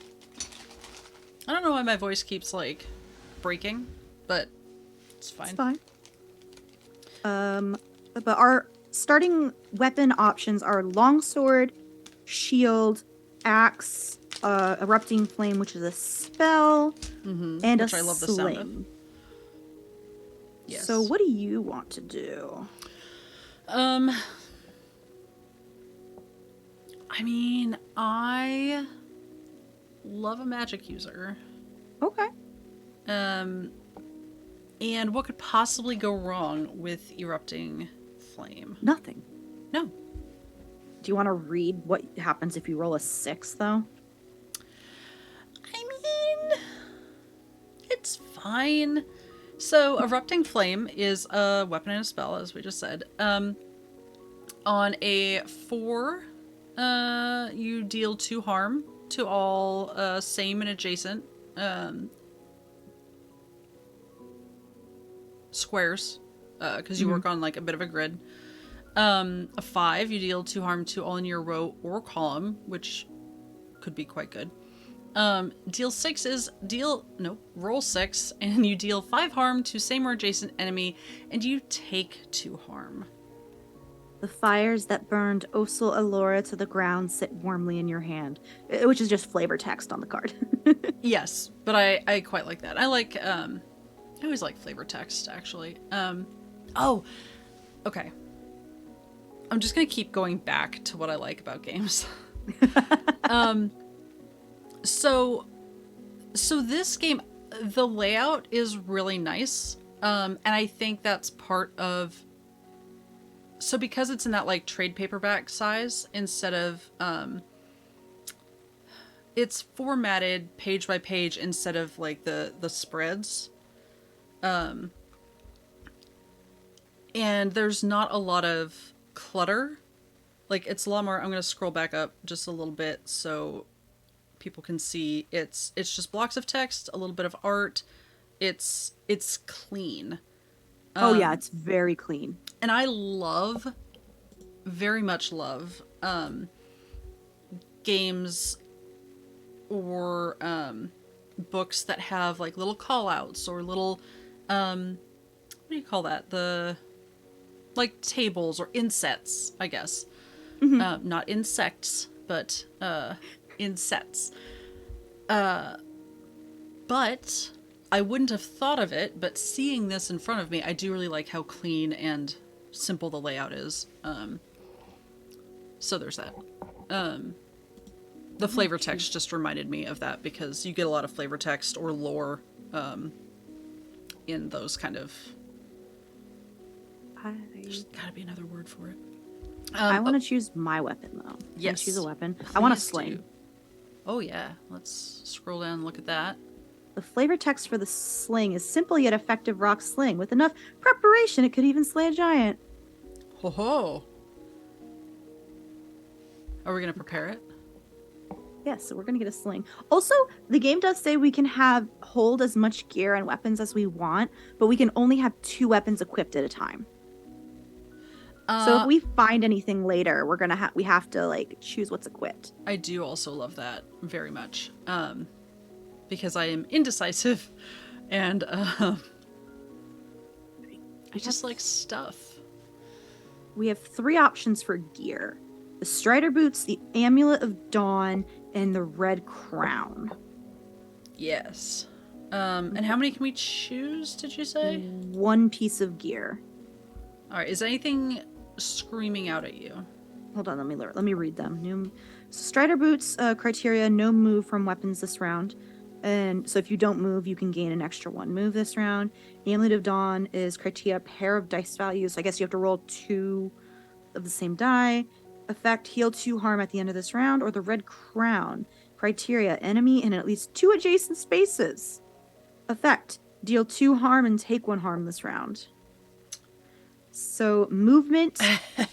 I don't know why my voice keeps, like, breaking, but it's fine. It's fine. But our starting weapon options are longsword, shield, axe, erupting flame, which is a spell, and Which a I love the sling. sound of. Yes. So what do you want to do? I mean, I love a magic user. Okay. And what could possibly go wrong with erupting flame? Nothing. No. Do you want to read what happens if you roll a 6, though? I mean, it's fine. So, erupting flame is a weapon and a spell, as we just said. On a 4, you deal 2 harm to all same and adjacent squares, because you work on like a bit of a grid. A 5, you deal 2 harm to all in your row or column, which could be quite good. Roll 6, and you deal 5 harm to same or adjacent enemy, and you take 2 harm. The fires that burned Osul Alora to the ground sit warmly in your hand, which is just flavor text on the card. Yes, but I quite like that. I always like flavor text, actually. Oh, okay. I'm just gonna keep going back to what I like about games. So this game, the layout is really nice, and I think that's part of. So because it's in that like trade paperback size instead of it's formatted page by page instead of like the spreads, and there's not a lot of clutter. Like it's a lot more. I'm gonna scroll back up just a little bit so people can see. It's just blocks of text, a little bit of art. It's clean. Oh yeah, it's very clean. And I very much love games or books that have like little call outs or little what do you call that, the like tables or insets, I guess. Not insects, but insets. But I wouldn't have thought of it, but seeing this in front of me, I do really like how clean and simple the layout is. So there's that. The flavor text just reminded me of that because you get a lot of flavor text or lore in those kind of... There's gotta be another word for it. I want to choose my weapon, though. Can Yes. I choose a weapon? I want a sling. Do. Oh, yeah. Let's scroll down and look at that. The flavor text for the sling is simple yet effective rock sling. With enough preparation, it could even slay a giant. Ho ho! Are we gonna prepare it? Yes, so we're going to get a sling. Also, the game does say we can hold as much gear and weapons as we want, but we can only have 2 weapons equipped at a time. So if we find anything later, we have to like choose what's equipped. I do also love that very much, because I am indecisive, and I just like stuff. We have 3 options for gear: the Strider boots, the Amulet of Dawn, and the Red Crown. Yes. And how many can we choose, did you say? 1 piece of gear. All right. Is anything screaming out at you? Hold on, let me read them. Strider boots criteria: no move from weapons this round. And so if you don't move, you can gain an extra 1 move this round. Amulet of Dawn is criteria: pair of dice values. So I guess you have to roll 2 of the same die. Effect: heal 2 harm at the end of this round. Or the Red Crown criteria: enemy in at least 2 adjacent spaces. Effect: deal 2 harm and take 1 harm this round. So movement,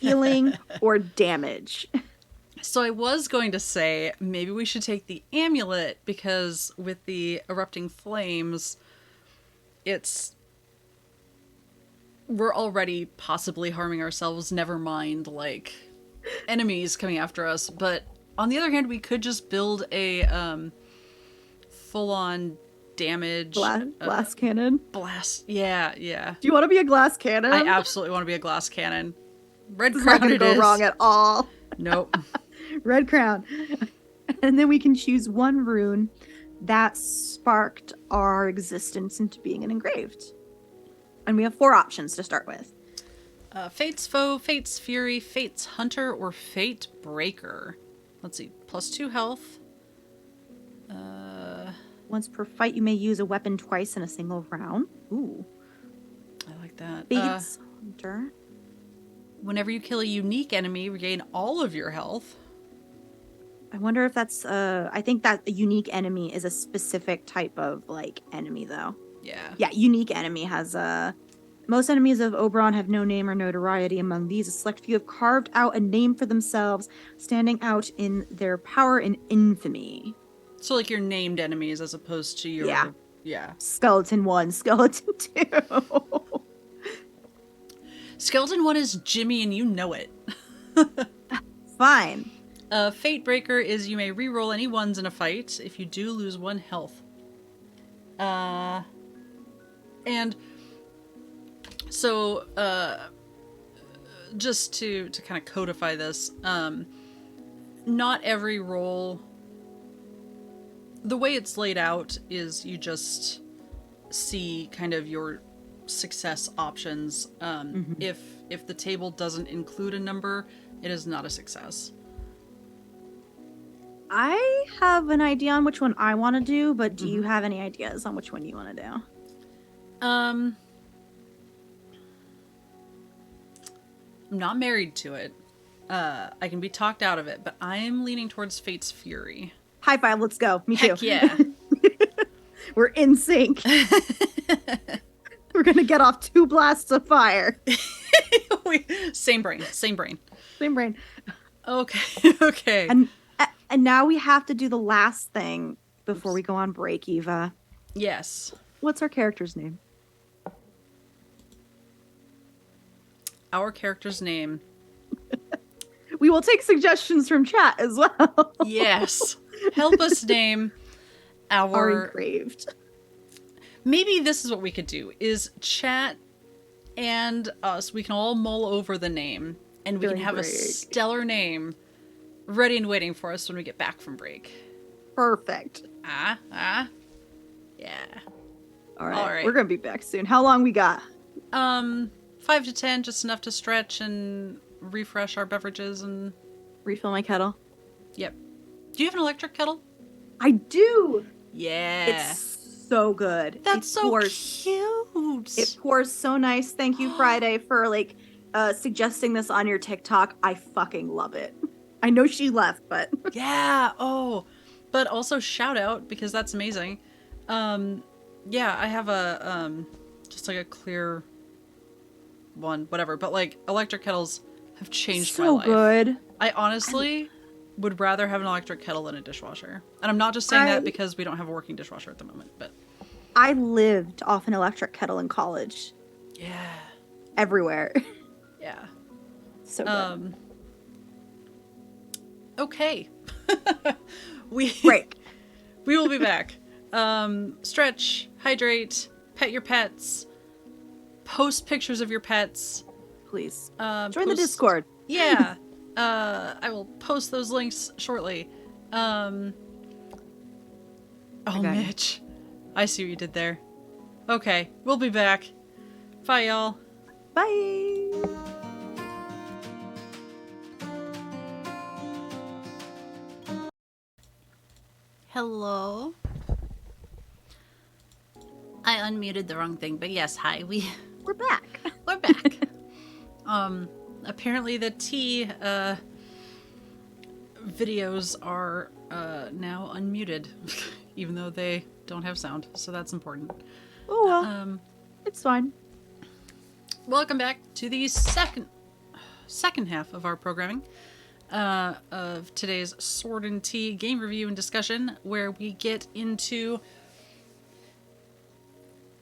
healing, or damage. So I was going to say maybe we should take the amulet because with the erupting flames, we're already possibly harming ourselves, never mind like enemies coming after us. But on the other hand, we could just build a full-on damage Glass cannon. Blast. Yeah. Do you want to be a glass cannon? I absolutely want to be a glass cannon. Red This is Crown not it gonna is. go wrong at all. Nope. Red Crown. And then we can choose 1 rune that sparked our existence into being an engraved. And we have 4 options to start with. Fate's Foe, Fate's Fury, Fate's Hunter, or Fate Breaker. Let's see. +2 health. Once per fight, you may use a weapon twice in a single round. Ooh. I like that. Fates Hunter. Whenever you kill a unique enemy, regain all of your health. I wonder if that's I think that a unique enemy is a specific type of like enemy though. Yeah. Yeah, unique enemy has most enemies of Oberon have no name or notoriety. Among these, a select few have carved out a name for themselves, standing out in their power and infamy. So like your named enemies as opposed to your yeah. Skeleton 1, Skeleton 2. Skeleton 1 is Jimmy and you know it. Fine. Fate Breaker is you may reroll any ones in a fight. If you do, lose 1 health. And so just to kind of codify this, not every roll, the way it's laid out is you just see kind of your success options. If the table doesn't include a number, it is not a success. I have an idea on which one I want to do, but do you have any ideas on which one you want to do? I'm not married to it. I can be talked out of it, but I'm leaning towards Fate's Fury. High five, let's go. Me Heck too. yeah. We're in sync. We're going to get off 2 blasts of fire. Same brain. Same brain. Okay. Okay. And now we have to do the last thing before we go on break, Eva. Yes. What's our character's name? Our character's name. We will take suggestions from chat as well. Yes. Help us name our engraved. Maybe this is what we could do, is chat and us, we can all mull over the name, and we can have a stellar name ready and waiting for us when we get back from break. Perfect. Yeah. All right. We're going to be back soon. How long we got? 5 to 10, just enough to stretch and refresh our beverages and... Refill my kettle? Yep. Do you have an electric kettle? I do! Yeah. It's so good. That's so cute. It pours so nice. Thank you, Friday, for suggesting this on your TikTok. I fucking love it. I know she left, but... Yeah. Oh, but also shout out, because that's amazing. Yeah, I have a, just like a clear one, whatever. But like electric kettles have changed my life. So good. I honestly would rather have an electric kettle than a dishwasher. And I'm not just saying that because we don't have a working dishwasher at the moment, but... I lived off an electric kettle in college. Yeah. Everywhere. Yeah. So good. Okay. Break. We will be back. Stretch, hydrate, pet your pets, post pictures of your pets. Please. Join the Discord. Yeah. I will post those links shortly. Oh, Mitch. I see what you did there. Okay, we'll be back. Bye, y'all. Bye. Hello. I unmuted the wrong thing, but yes, hi. We're back. We're back. Apparently the tea videos are now unmuted, even though they don't have sound, so that's important. Oh well, it's fine. Welcome back to the second half of our programming of today's Sword and Tea game review and discussion, where we get into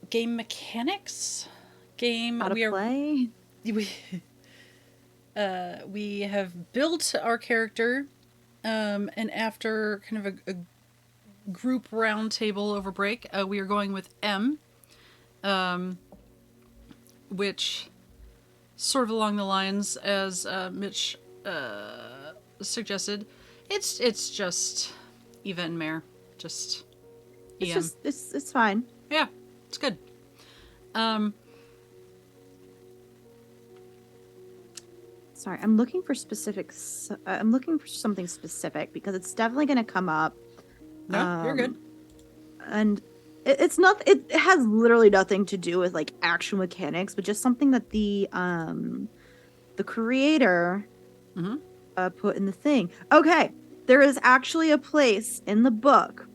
game mechanics. How to play. We have built our character, and after kind of a group round table over break, we are going with M, which sort of along the lines as Mitch suggested. It's just Eva and Mare, just EM. It's fine. Yeah, it's good. Sorry, I'm looking for specifics. I'm looking for something specific because it's definitely going to come up No, you're good. And it's not. It has literally nothing to do with like actual mechanics, but just something that the creator put in the thing. Okay, there is actually a place in the book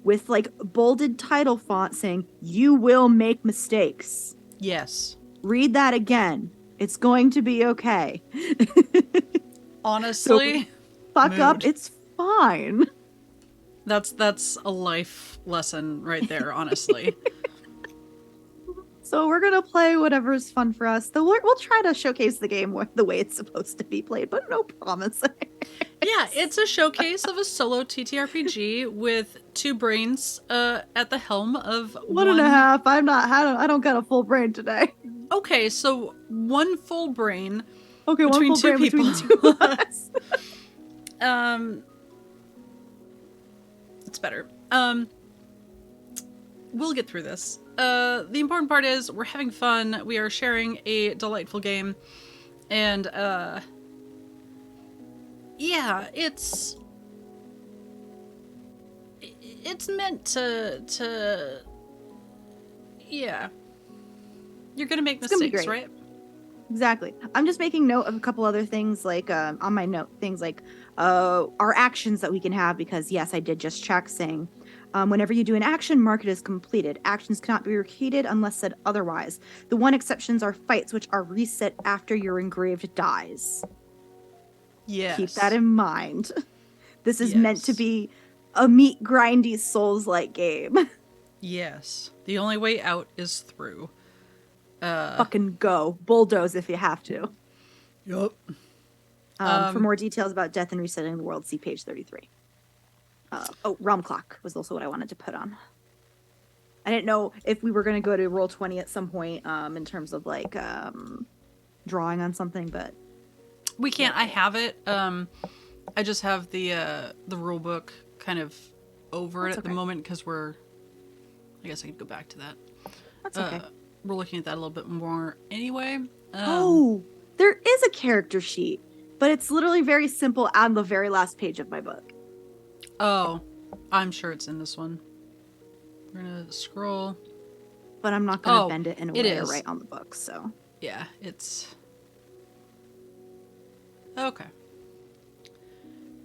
with like bolded title font saying "You will make mistakes." Yes. Read that again. It's going to be okay. So Honestly, fuck up. mood. It's fine. That's a life lesson right there, honestly. So we're gonna play whatever's fun for us. We'll try to showcase the game the way it's supposed to be played, but no promises. Yeah, it's a showcase of a solo TTRPG with two brains at the helm of One and a half. I don't got a full brain today. Okay, so one full brain Okay, one between full two brain people. between the two of us. It's better. We'll get through this. The important part is we're having fun. We are sharing a delightful game, and yeah, it's meant to yeah. You're gonna make mistakes, right? Exactly. I'm just making note of a couple other things, like on my note, things like our actions that we can have, because yes, I did just check saying whenever you do an action, mark it as completed. Actions cannot be repeated unless said otherwise. The one exceptions are fights, which are reset after your engraved dies. Yes. Keep that in mind. This is Yes. meant to be a meat grindy Souls-like game. Yes. The only way out is through. Fucking go. Bulldoze if you have to. Yup. For more details about death and resetting the world, see page 33. Realm Clock was also what I wanted to put on. I didn't know if we were going to go to Roll20 at some point in terms of like drawing on something, but we can't. I have it. I just have the rule book kind of over it at the moment because I guess I could go back to that. That's okay. We're looking at that a little bit more anyway. There is a character sheet, but it's literally very simple on the very last page of my book. Oh, I'm sure it's in this one. We're gonna scroll. But I'm not gonna bend it in a way to write on the book, so. Yeah, it's... Okay.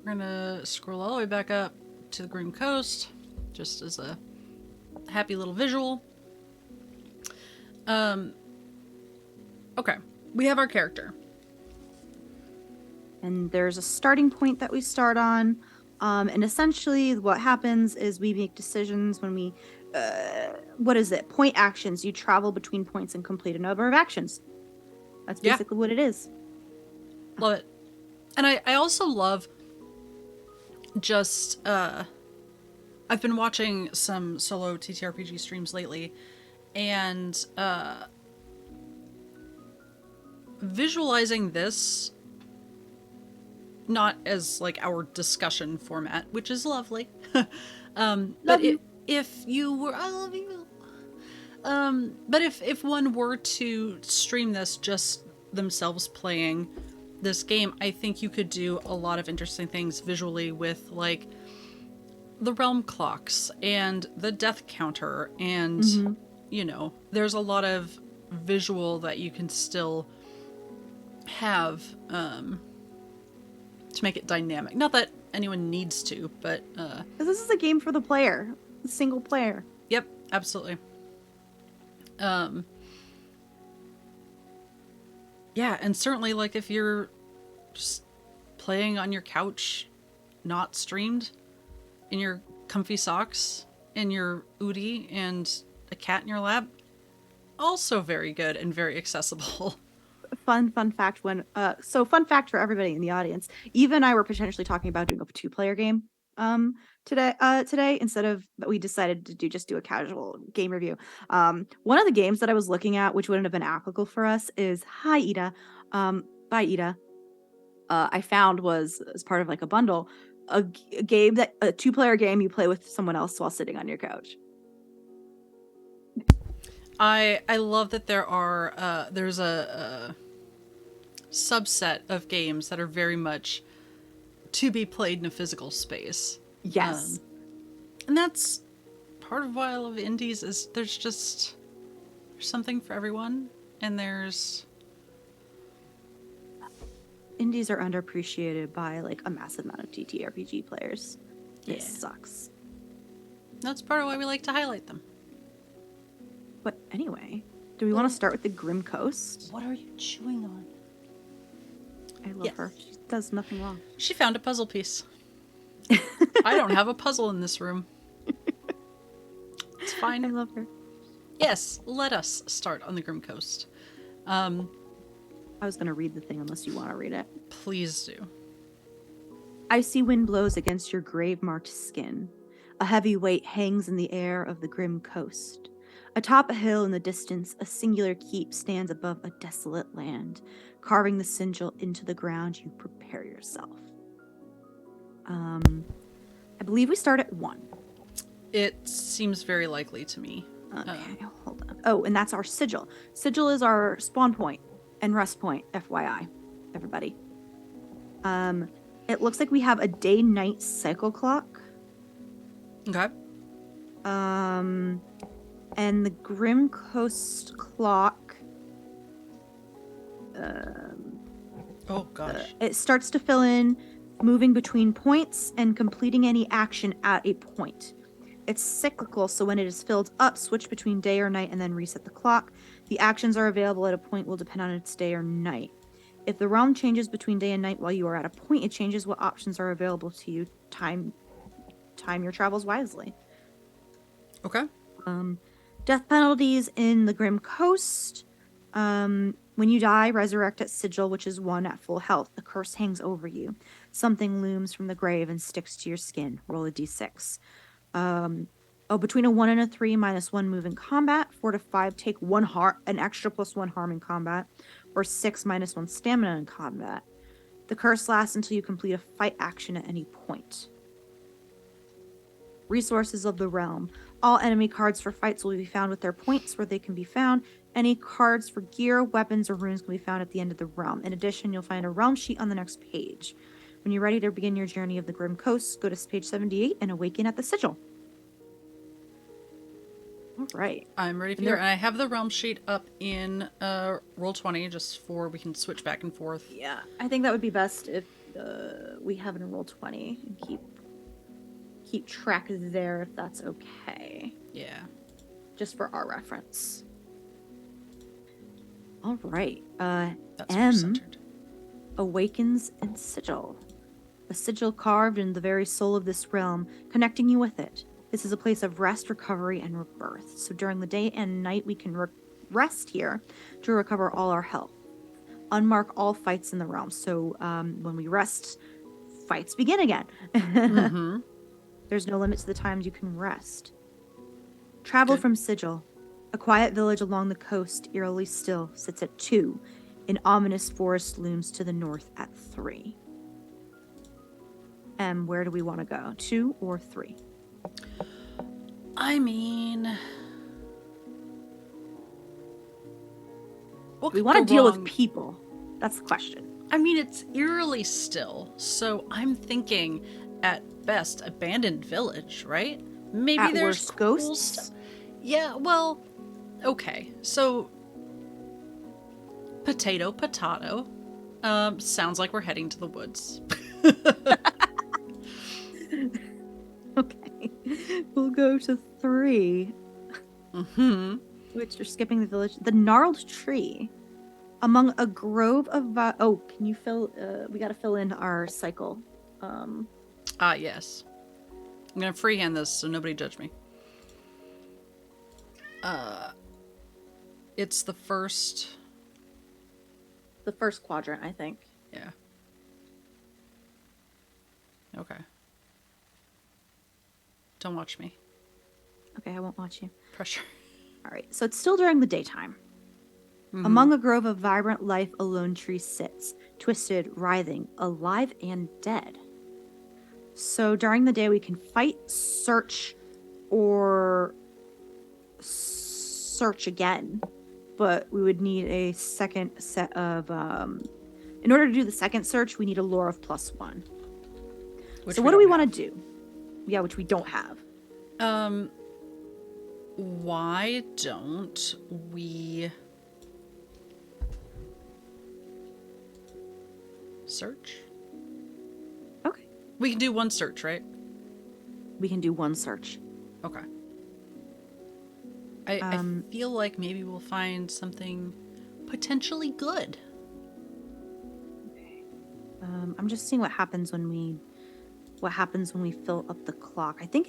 We're gonna scroll all the way back up to the Green Coast, just as a happy little visual. Okay. We have our character. And there's a starting point that we start on. And essentially what happens is we make decisions when we, point actions. You travel between points and complete a number of actions. That's basically what it is. Love it. And I also love just, I've been watching some solo TTRPG streams lately, and visualizing this not as like our discussion format, which is lovely. But if you were, I love you. But if one were to stream this just themselves playing this game, I think you could do a lot of interesting things visually with like the realm clocks and the death counter, and you know, there's a lot of visual that you can still have to make it dynamic. Not that anyone needs to, but this is a game for the player, the single player. Yep, absolutely. Yeah, and certainly like if you're just playing on your couch, not streamed, in your comfy socks, in your Udi, and a cat in your lap, also very good and very accessible. Fun fact fun fact for everybody in the audience. Eva and I were potentially talking about doing a 2-player game today instead of, but we decided to do a casual game review. One of the games that I was looking at, which wouldn't have been applicable for us, is Hi Ida. Bye Ida. I found was as part of like a bundle, a game that a 2-player game you play with someone else while sitting on your couch. I love that there's a subset of games that are very much to be played in a physical space. Yes. And that's part of why I love indies is there's something for everyone, and there's... Indies are underappreciated by like a massive amount of TTRPG players. Yeah. It sucks. That's part of why we like to highlight them. But anyway, do we want to start with the Grim Coast? What are you chewing on? I love her. She does nothing wrong. She found a puzzle piece. I don't have a puzzle in this room. It's fine. I love her. Yes, let us start on the Grim Coast. I was going to read the thing unless you want to read it. Please do. Icy wind blows against your grave-marked skin. A heavy weight hangs in the air of the Grim Coast. Atop a hill in the distance, a singular keep stands above a desolate land. Carving the sigil into the ground, you prepare yourself. I believe we start at 1. It seems very likely to me. Okay, hold on. Oh, and that's our sigil. Sigil is our spawn point and rest point, FYI, everybody. It looks like we have a day-night cycle clock. Okay. And the Grim Coast clock. Oh gosh. It starts to fill in, moving between points and completing any action at a point. It's cyclical, so when it is filled up, switch between day or night and then reset the clock. The actions are available at a point will depend on its day or night. If the realm changes between day and night while you are at a point, it changes what options are available to you. Time your travels wisely. Okay. Death penalties in the Grim Coast. When you die, resurrect at Sigil, which is 1 at full health. The curse hangs over you. Something looms from the grave and sticks to your skin. Roll a d6. Between a 1 and a 3, -1 move in combat. 4 to 5, take an extra +1 harm in combat. Or 6, -1 stamina in combat. The curse lasts until you complete a fight action at any point. Resources of the realm. All enemy cards for fights will be found with their points where they can be found. Any cards for gear, weapons, or runes can be found at the end of the realm. In addition, you'll find a realm sheet on the next page. When you're ready to begin your journey of the Grim Coast, go to page 78 and awaken at the Sigil. All right. I'm ready for you. And I have the realm sheet up in Roll20 just for we can switch back and forth. Yeah, I think that would be best if we have it in Roll20 and keep track there if that's okay. Yeah. Just for our reference. All right. That's M centered. awakens in Sigil. A sigil carved in the very soul of this realm, connecting you with it. This is a place of rest, recovery, and rebirth. So during the day and night, we can rest here to recover all our health. Unmark all fights in the realm. So when we rest, fights begin again. Mm-hmm. There's no limit to the times you can rest. Travel from Sigil. A quiet village along the coast, eerily still, sits at 2. An ominous forest looms to the north at 3. Where do we want to go? 2 or 3? I mean... We want to deal with people. That's the question. I mean, it's eerily still, so I'm thinking, at best, abandoned village, right? Maybe At there's worst, cool ghosts? Yeah, well, okay. So, potato. Sounds like we're heading to the woods. Okay. We'll go to 3. Mm-hmm. Which you're skipping the village. The gnarled tree. Among a grove of... can you fill... we got to fill in our cycle. Yes. I'm going to freehand this so nobody judge me. It's the first... The first quadrant, I think. Yeah. Okay. Don't watch me. Okay, I won't watch you. Pressure. All right, so it's still during the daytime. Mm-hmm. Among a grove of vibrant life, a lone tree sits, twisted, writhing, alive and dead. So during the day, we can fight, search, or search again. But we would need a second set of... in order to do the second search, we need a lore of +1. So what do we want to do? Yeah, which we don't have. Why don't we search? Okay. We can do one search, right? We can do one search. Okay. I feel like maybe we'll find something potentially good. Okay. I'm just seeing what happens when we fill up the clock. I think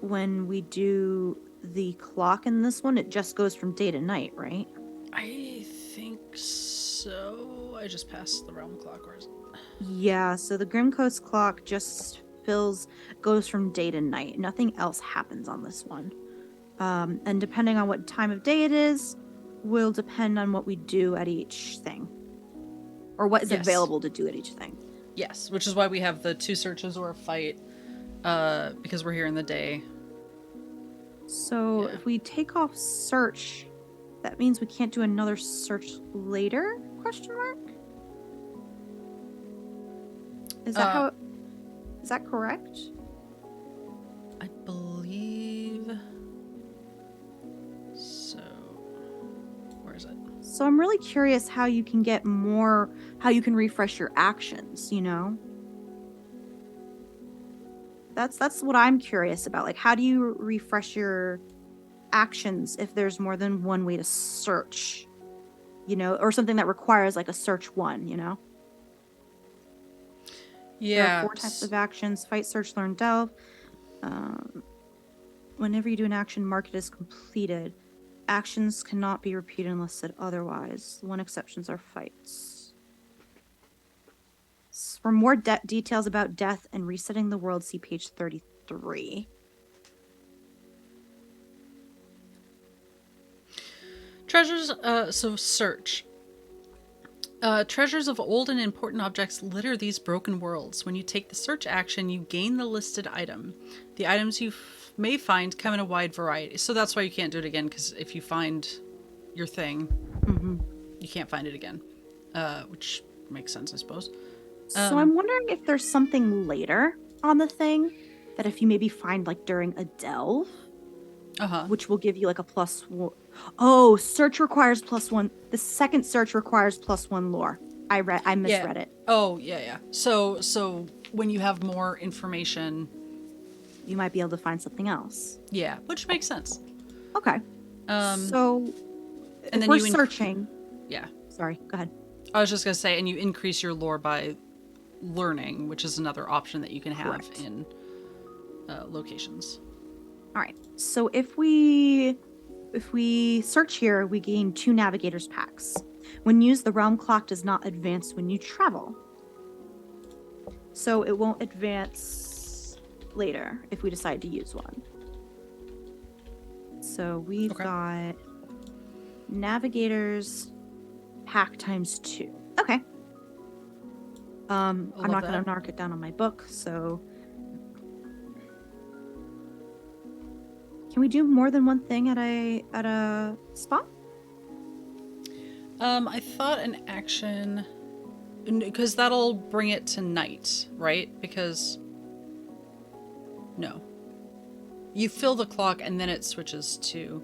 when we do the clock in this one, it just goes from day to night, right? I think so. I just passed the realm clock, or is it? Yeah, so the Grim Coast clock just goes from day to night. Nothing else happens on this one. And depending on what time of day it is, will depend on what we do at each thing. Or what is available to do at each thing. Yes, which is why we have the 2 searches or a fight, because we're here in the day. So if we take off search, that means we can't do another search later? Question mark? Is that correct? I believe so. Where is it? So I'm really curious how you can refresh your actions, you know? That's what I'm curious about. Like, how do you refresh your actions if there's more than one way to search? You know, or something that requires like a search one, you know? Yeah. There are 4 types of actions: fight, search, learn, delve. Whenever you do an action, mark it as completed. Actions cannot be repeated unless said otherwise. One exceptions are fights. For more details about death and resetting the world, see page 33. Treasures, so search. Treasures of old and important objects litter these broken worlds. When you take the search action, you gain the listed item. The items you may find come in a wide variety. So that's why you can't do it again, because if you find your thing, you can't find it again. Which makes sense, I suppose. So I'm wondering if there's something later on the thing that if you maybe find like during a delve, which will give you like a +1. Oh, search requires +1. The second search requires +1 lore. I misread it. Oh, yeah. So when you have more information, you might be able to find something else. Yeah, which makes sense. Okay. So and if we're searching. Yeah. Sorry, go ahead. I was just going to say, and you increase your lore by learning, which is another option that you can have in locations. All right. So if we search here, we gain 2 navigators packs. When used, the realm clock does not advance when you travel. So it won't advance later if we decide to use one. So we've got navigators pack times 2. Okay. I'm not going to mark it down on my book, so can we do more than one thing at a spot? I thought an action, because that'll bring it to night, right? Because no, you fill the clock and then it switches to.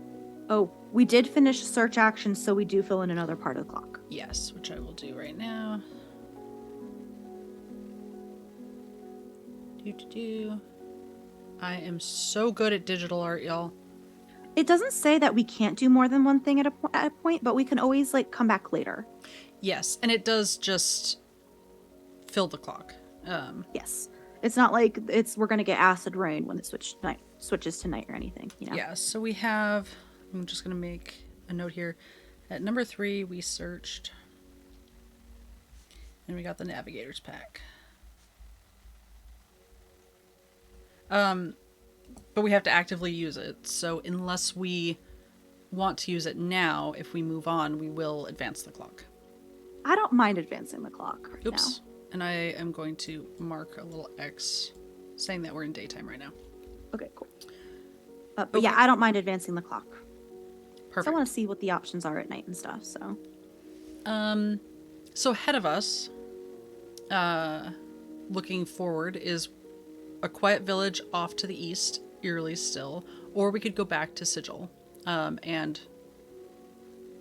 Oh, we did finish search action, so we do fill in another part of the clock. Yes, which I will do right now. I am so good at digital art, y'all. It doesn't say that we can't do more than one thing at a point, but we can always like come back later. Yes, and it does just fill the clock. Yes, it's not like we're gonna get acid rain when it switches to night or anything. You know. Yeah. So we have. I'm just gonna make a note here. At number 3, we searched, and we got the navigators pack. But we have to actively use it. So unless we want to use it now, if we move on, we will advance the clock. I don't mind advancing the clock right now. And I am going to mark a little X saying that we're in daytime right now. Okay, cool. But yeah, I don't mind advancing the clock. Perfect. So I want to see what the options are at night and stuff, so. So ahead of us, looking forward, is a quiet village off to the east, eerily still, or we could go back to Sigil and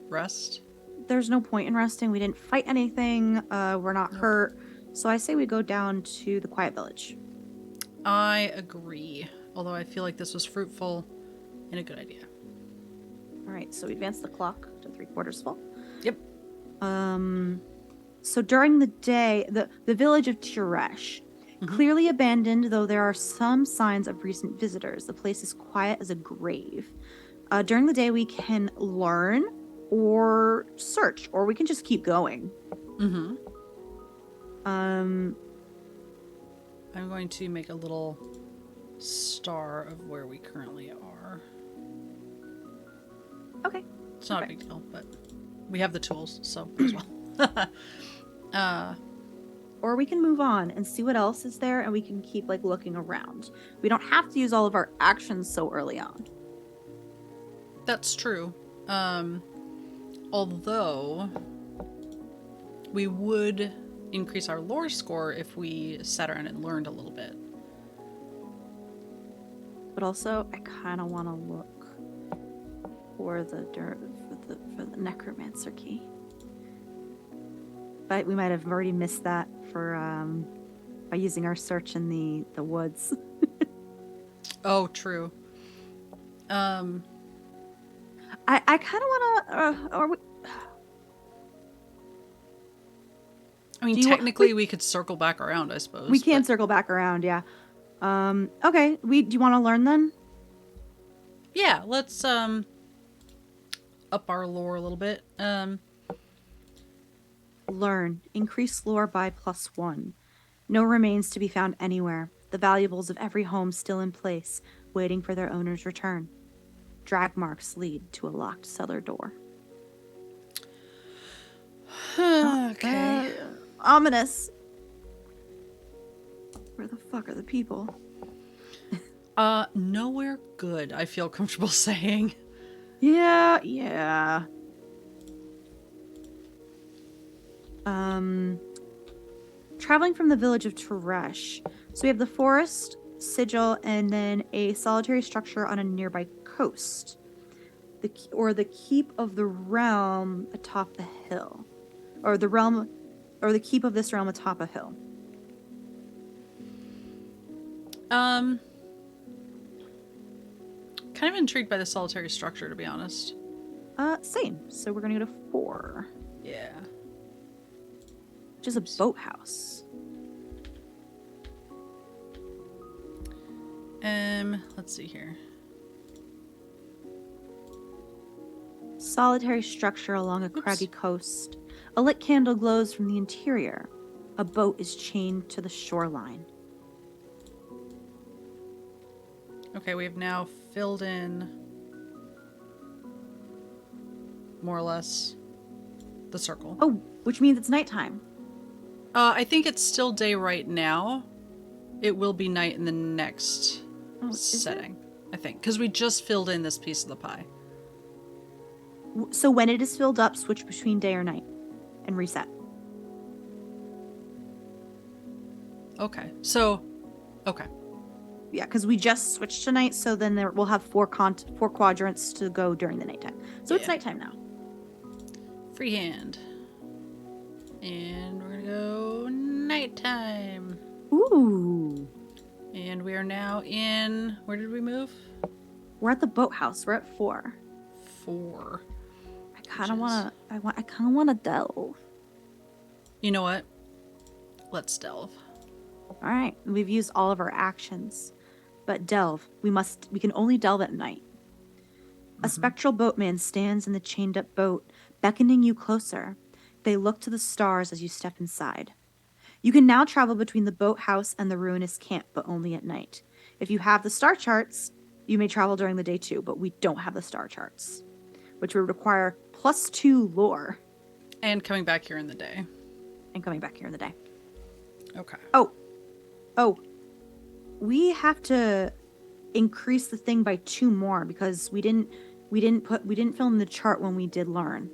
rest. There's no point in resting. We didn't fight anything. We're not hurt. So I say we go down to the quiet village. I agree. Although I feel like this was fruitful and a good idea. All right, so we advance the clock to 3/4 full. Yep. So during the day, the village of Tiresh, clearly abandoned, though there are some signs of recent visitors. The place is quiet as a grave. During the day, we can learn or search, or we can just keep going. Mm-hmm. I'm going to make a little star of where we currently are. Okay. It's not a big deal, but we have the tools, so as well. Or we can move on and see what else is there, and we can keep like looking around. We don't have to use all of our actions so early on. That's true. Although we would increase our lore score if we sat around and learned a little bit. But also, I kind of want to look for the necromancer key. But we might have already missed that for by using our search in the woods. Oh, true. I kind of want to. I mean, technically, we could circle back around, I suppose. We can circle back around, yeah. Okay. Do you want to learn then? Yeah, let's up our lore a little bit. Learn. Increase lore by +1. No remains to be found anywhere. The valuables of every home still in place, waiting for their owner's return. Drag marks lead to a locked cellar door. Okay. Ominous. Where the fuck are the people? Nowhere good, I feel comfortable saying. Yeah. Traveling from the village of Tiresh. So we have the forest, Sigil, and then a solitary structure on a nearby coast. The keep of the realm atop the hill. Or the keep of this realm atop a hill. Kind of intrigued by the solitary structure, to be honest. Same. So we're gonna go to 4. Yeah. Which is a boathouse. Let's see here. Solitary structure along a craggy coast. A lit candle glows from the interior. A boat is chained to the shoreline. Okay, we have now filled in more or less the circle. Oh, which means it's nighttime. I think it's still day right now. It will be night in the next setting, I think, because we just filled in this piece of the pie. So when it is filled up, switch between day or night and reset. Okay. So, okay. Yeah, because we just switched to night, so then we'll have 4 quadrants to go during the nighttime. So it's nighttime now. Freehand. And we're going to go nighttime. Ooh. And we are now in... Where did we move? We're at the boathouse. We're at 4. 4. I kind of want to delve. You know what? Let's delve. All right. We've used all of our actions. But delve. We can only delve at night. A spectral boatman stands in the chained up boat, beckoning you closer. They look to the stars as you step inside. You can now travel between the boathouse and the ruinous camp, but only at night. If you have the star charts, you may travel during the day too, but we don't have the star charts, which would require +2 lore. And coming back here in the day. Okay. Oh. We have to increase the thing by 2 more because we didn't fill in the chart when we did learn.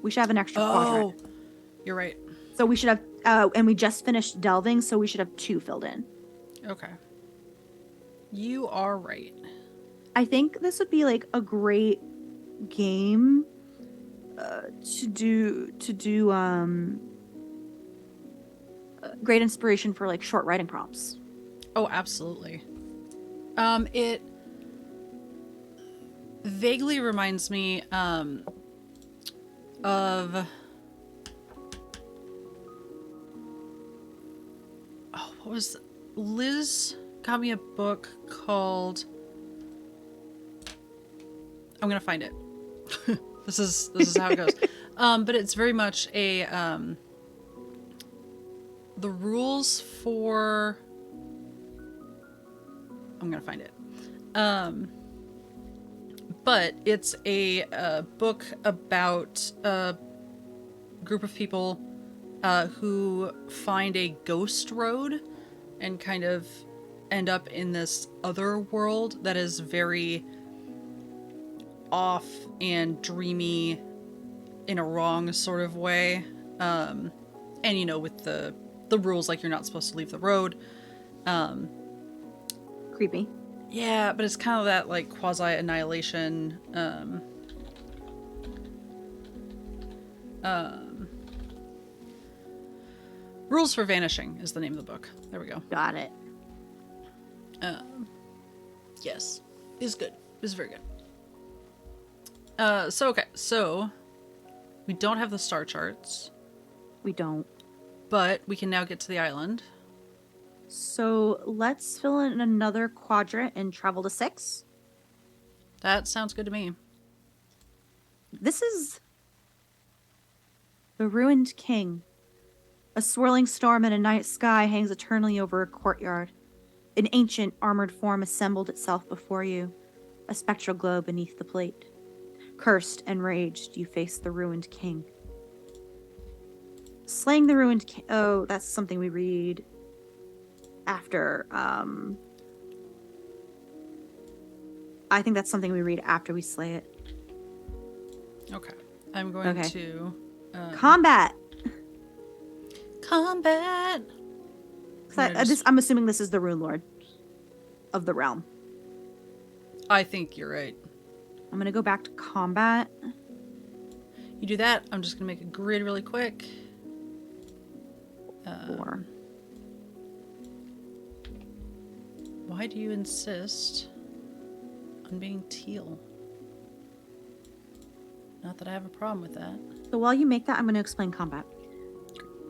We should have an extra quadrant. You're right. So we should have And we just finished delving, so we should have 2 filled in. Okay. You are right. I think this would be like a great game to do great inspiration for like short writing prompts. Oh, absolutely. It vaguely reminds me of what was Liz got me a book called I'm gonna find it. This is how it goes. But it's very much a the rules for I'm gonna find it. But it's a book about a group of people who find a ghost road and kind of end up in this other world that is very off and dreamy in a wrong sort of way. And you know, with the rules, like you're not supposed to leave the road. Creepy. Yeah, but it's kind of that like quasi annihilation. Rules for Vanishing is the name of the book. There we go. Got it. Yes, is good. Is very good. So we don't have the star charts, We don't. but we can now get to the island. So let's fill in another quadrant and travel to 6. That sounds good to me. This is the Ruined King. A swirling storm in a night sky hangs eternally over a courtyard. An ancient armored form assembled itself before you, a spectral glow beneath the plate. Cursed and raged, you face the Ruined King. Slaying the Ruined King. Oh, that's something we read after. I think that's something we read after we slay it. Okay, I'm going to Combat. combat. I'm assuming this is the Rune Lord of the realm. I think you're right. I'm gonna go back to combat. You do that. I'm just gonna make a grid really quick. 4. Why do you insist on being teal? Not that I have a problem with that. So while you make that, I'm going to explain combat.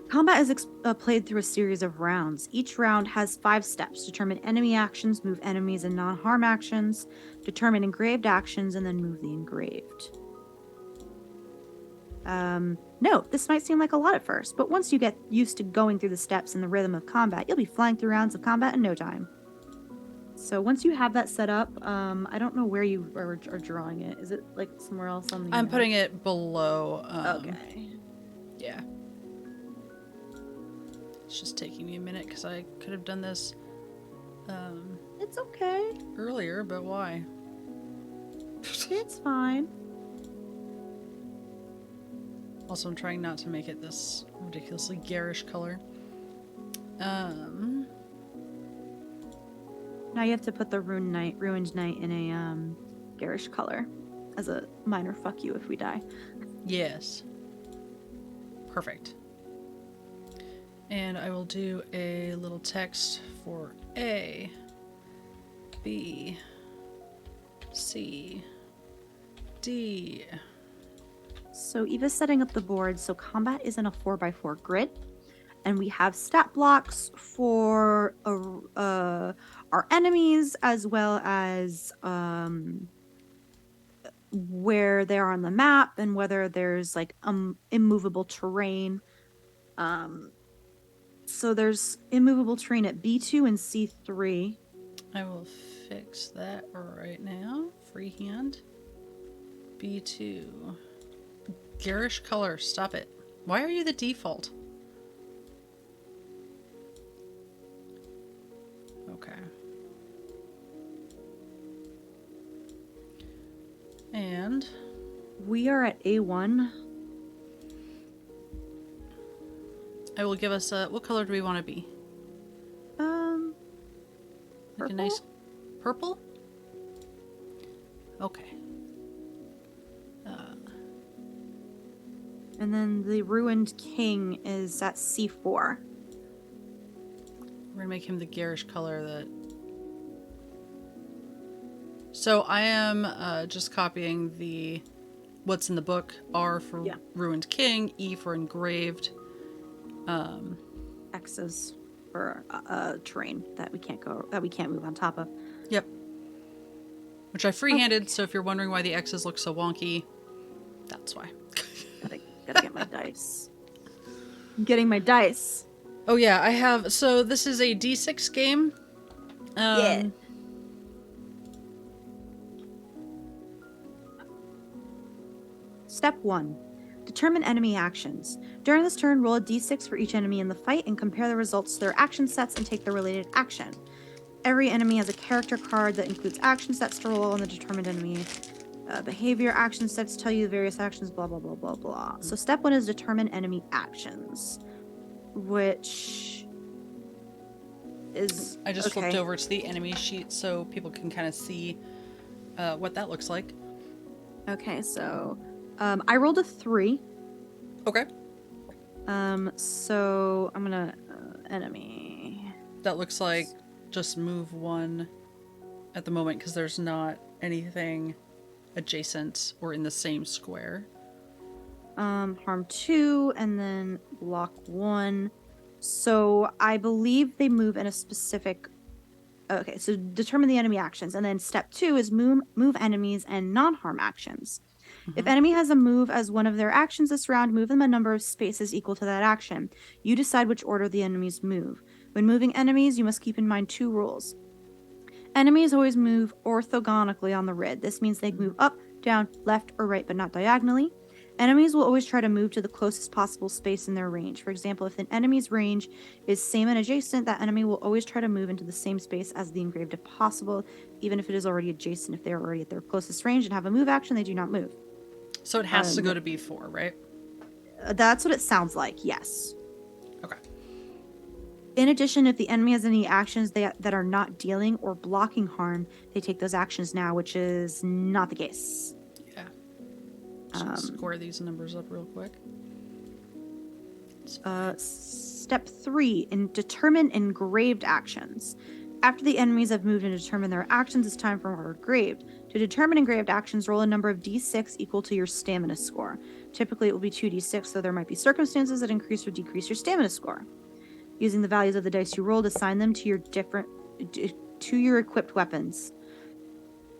Combat is played through a series of rounds. Each round has 5 steps. Determine enemy actions, move enemies and non-harm actions, determine engraved actions, and then move the engraved. No, this might seem like a lot at first, but once you get used to going through the steps and the rhythm of combat, you'll be flying through rounds of combat in no time. So once you have that set up, I don't know where you are drawing it. Is it like somewhere else on the... I'm putting it below. Okay. Yeah. It's just taking me a minute because I could have done this It's okay. earlier, but why? It's fine. Also, I'm trying not to make it this ridiculously garish color. Now you have to put the ruined knight in a garish color as a minor fuck you if we die. Yes. Perfect. And I will do a little text for A, B, C, D. So Eva's setting up the board. So combat is in a 4x4 grid. And we have stat blocks for our enemies as well as where they are on the map and whether there's like immovable terrain. So there's immovable terrain at B2 and C3. I will fix that right now. Freehand. B2. Garish color. Stop it. Why are you the default? Okay. And we are at A1. I will give us a... What color do we want to be? Like Purple? a nice purple? Okay. And then the Ruined King is at C4. We're gonna make him the garish color that... So I am just copying the... What's in the book. R for Ruined King, E for engraved. X's for terrain that we can't move on top of. Yep. Which I freehanded, so if you're wondering why the X's look so wonky, that's why. Gotta get my dice. I'm getting my dice. Oh yeah, I have... So this is a D6 game. Yeah. Step 1. Determine enemy actions. During this turn, roll a d6 for each enemy in the fight and compare the results to their action sets and take their related action. Every enemy has a character card that includes action sets to roll on the determined enemy. Behavior action sets tell you the various actions, blah, blah, blah, blah, blah. So step 1 is determine enemy actions, which is... I just flipped over to the enemy sheet so people can kind of see what that looks like. Okay, so I rolled a 3. Okay. So I'm gonna enemy. That looks like just move 1 at the moment because there's not anything adjacent or in the same square. Harm 2 and then block 1. So I believe they move in a specific... Okay, so determine the enemy actions. And then step 2 is move enemies and non-harm actions. If enemy has a move as one of their actions this round, move them a number of spaces equal to that action. You decide which order the enemies move. When moving enemies, you must keep in mind 2 rules. Enemies always move orthogonically on the grid. This means they move up, down, left, or right, but not diagonally. Enemies will always try to move to the closest possible space in their range. For example, if an enemy's range is same and adjacent, that enemy will always try to move into the same space as the engraved if possible, even if it is already adjacent. If they are already at their closest range and have a move action, they do not move. So it has to go to B4, right? That's what it sounds like, yes. Okay. In addition, if the enemy has any actions that are not dealing or blocking harm, they take those actions now, which is not the case. Yeah. Just square these numbers up real quick. Step 3, determine engraved actions. After the enemies have moved and determined their actions, it's time for more engraved. To determine engraved actions, roll a number of d6 equal to your stamina score. Typically, it will be 2d6, though there might be circumstances that increase or decrease your stamina score. Using the values of the dice you rolled, assign them to your equipped weapons.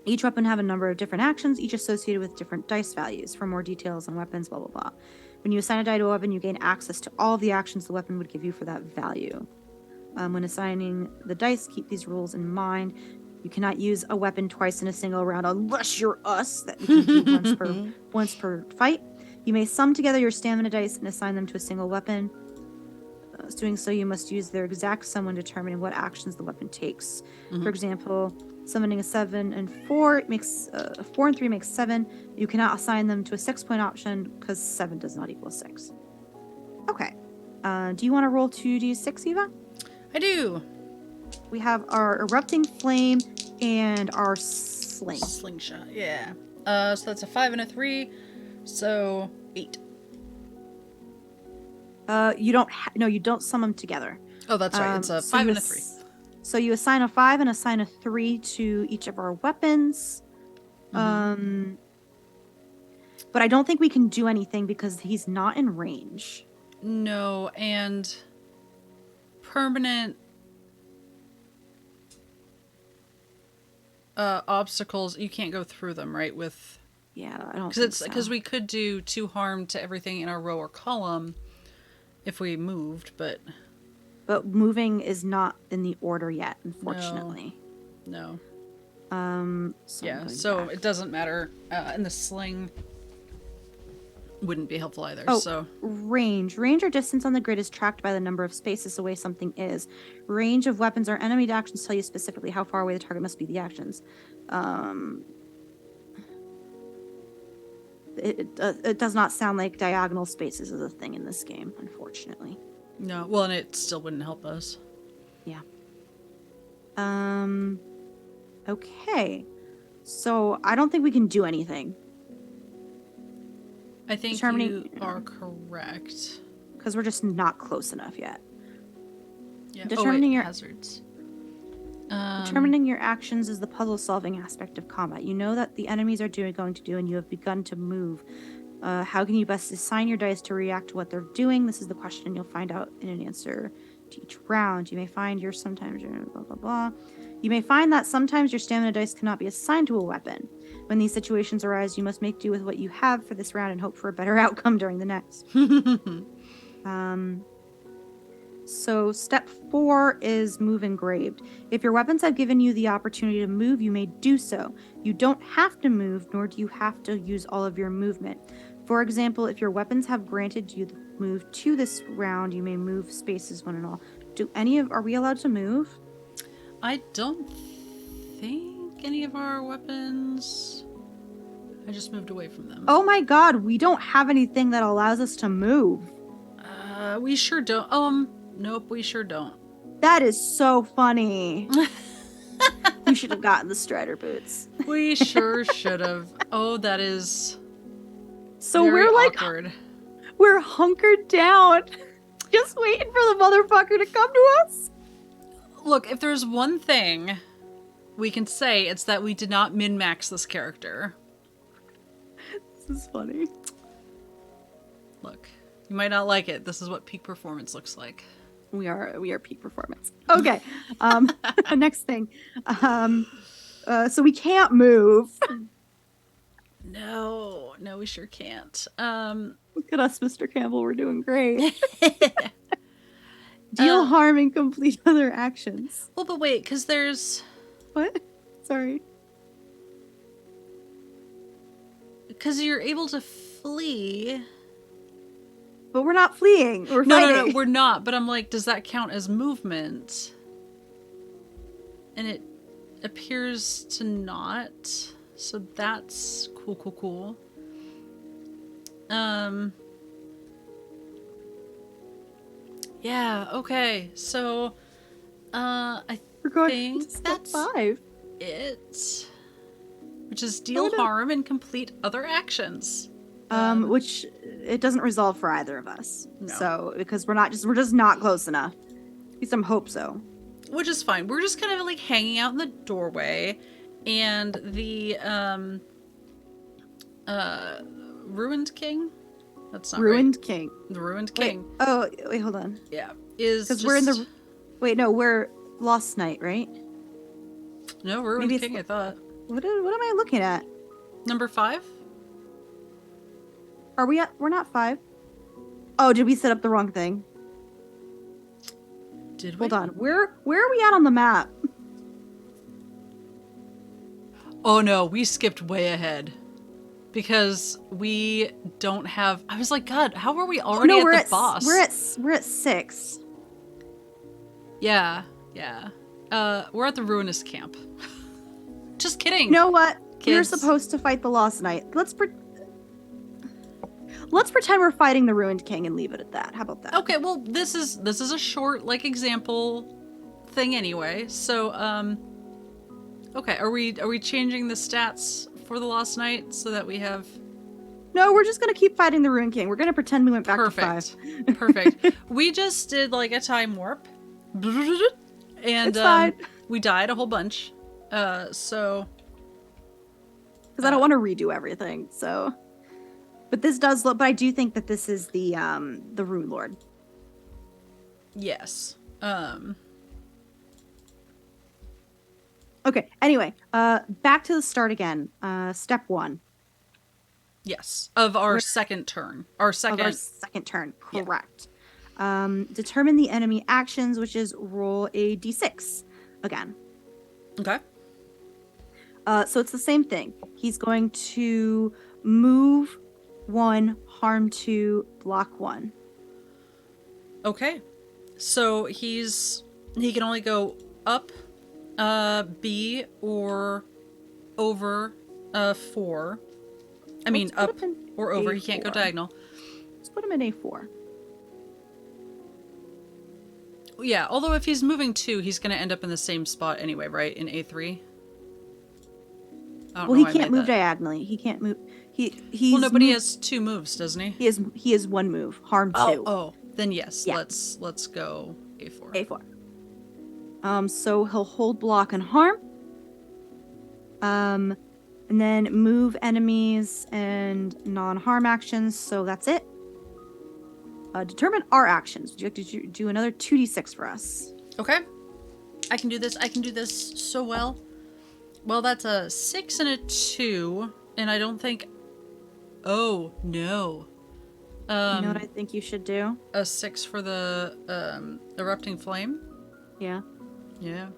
Each weapon have a number of different actions, each associated with different dice values. For more details on weapons, blah, blah, blah. When you assign a die to a weapon, you gain access to all of the actions the weapon would give you for that value. When assigning the dice, keep these rules in mind. You cannot use a weapon twice in a single round unless you're us. That we can do once per fight. You may sum together your stamina dice and assign them to a single weapon. Doing so, you must use their exact sum when determining what actions the weapon takes. For example, summoning a 7 and 4 makes 4 and 3 makes 7. You cannot assign them to a 6-point option because 7 does not equal 6. Okay. Do you want to roll 2d6, Eva? I do. We have our erupting flame and our sling. Slingshot, yeah. So that's a 5 and a 3, so 8. You don't sum them together. Oh, that's right. It's a 5 and a 3. So you assign a 5 and assign a 3 to each of our weapons. But I don't think we can do anything because he's not in range. No, and permanent obstacles, you can't go through them, right? Yeah, I don't think so. Because we could do 2 harm to everything in our row or column if we moved, but moving is not in the order yet, unfortunately. No. So it doesn't matter. And the sling wouldn't be helpful either. Range or distance on the grid is tracked by the number of spaces away something is. Range of weapons or enemy actions tell you specifically how far away the target must be the actions. It does not sound like diagonal spaces is a thing in this game, unfortunately. No, well, and it still wouldn't help us. Yeah. Okay. So I don't think we can do anything. I think Determining, you are correct. because we're just not close enough yet. Yeah. Determining your hazards. Determining your actions is the puzzle-solving aspect of combat. You know that the enemies are going to do, and you have begun to move. How can you best assign your dice to react to what they're doing? This is the question you'll find out in an answer to each round. You may find blah blah blah. You may find that sometimes your stamina dice cannot be assigned to a weapon. When these situations arise, you must make do with what you have for this round and hope for a better outcome during the next. So step 4 is move engraved. If your weapons have given you the opportunity to move, you may do so. You don't have to move, nor do you have to use all of your movement. For example, if your weapons have granted you the move to this round, you may move spaces one and all. Are we allowed to move? I don't think any of our weapons. I just moved away from them. Oh my god, we don't have anything that allows us to move. We sure don't. Nope, we sure don't. That is so funny. We should have gotten the Strider boots. We sure should have. Oh, that is so very we're like awkward. We're hunkered down, just waiting for the motherfucker to come to us. Look, if there's one thing we can say, it's that we did not min-max this character. This is funny. Look, you might not like it. This is what peak performance looks like. We are peak performance. Okay. Next thing. So we can't move. No, we sure can't. Look at us, Mr. Campbell. We're doing great. Deal harm and complete other actions. Well, but wait, because there's... What? Sorry. Because you're able to flee... But we're not fleeing. We're fighting. No, we're not. But I'm like, does that count as movement? And it appears to not. So that's cool. Yeah, okay. So, we're going think to step that's 5. it. Which is deal harm and complete other actions. Which it doesn't resolve for either of us. No. So because we're just not close enough. At least I'm hope so. Which is fine. We're just kind of like hanging out in the doorway, and the Ruined King. That's not Ruined right. King. The Ruined King. Wait, hold on. Yeah, is because we're in the. Wait, no, we're Lost Night, right? No, Ruined King. I thought. What am I looking at? Number 5. Are we at? We're not 5. Oh, did we set up the wrong thing? Did we? Hold on. Where are we at on the map? Oh no, we skipped way ahead. Because we don't have... I was like, God, how are we already at the boss? We're at 6. Yeah. We're at the Ruinous Camp. Just kidding. You know what? Kids. We're supposed to fight the Lost Knight. Let's pretend we're fighting the Ruined King and leave it at that. How about that? Okay, well, this is a short, like, example thing anyway. So, okay, are we changing the stats for the Lost Knight so that we have... No, we're just gonna keep fighting the Ruined King. We're gonna pretend we went back to 5. Perfect. We just did, like, a time warp. And, we died a whole bunch. So... Because I don't want to redo everything, so... But this does look... But I do think that this is the Rune Lord. Yes. Okay, anyway. Back to the start again. Step 1. Yes. Of our second turn. Our second turn, correct. Yeah. Determine the enemy actions, which is roll a d6 again. Okay. So it's the same thing. He's going to move 1, harm 2, block 1. Okay. So he can only go up, B, or over 4. I mean, up or over. A4. He can't go diagonal. Let's put him in A4. Yeah, although if he's moving 2, he's going to end up in the same spot anyway, right? In A3? I don't Well, know he why I can't made move that. diagonally. He can't move. Well, He's no, but he moved, has 2 moves, doesn't he? he has one move, harm Oh, 2. oh. Then yes, Yeah, let's go A4. A4. So he'll hold block and harm. And then move enemies and non-harm actions. So that's it. Determine our actions. Would you like to do another 2d6 for us? Okay. I can do this. I can do this so well. Well, that's a 6 and a 2, and I don't think... Oh, no. You know what I think you should do? A 6 for the erupting flame? Yeah. Yeah.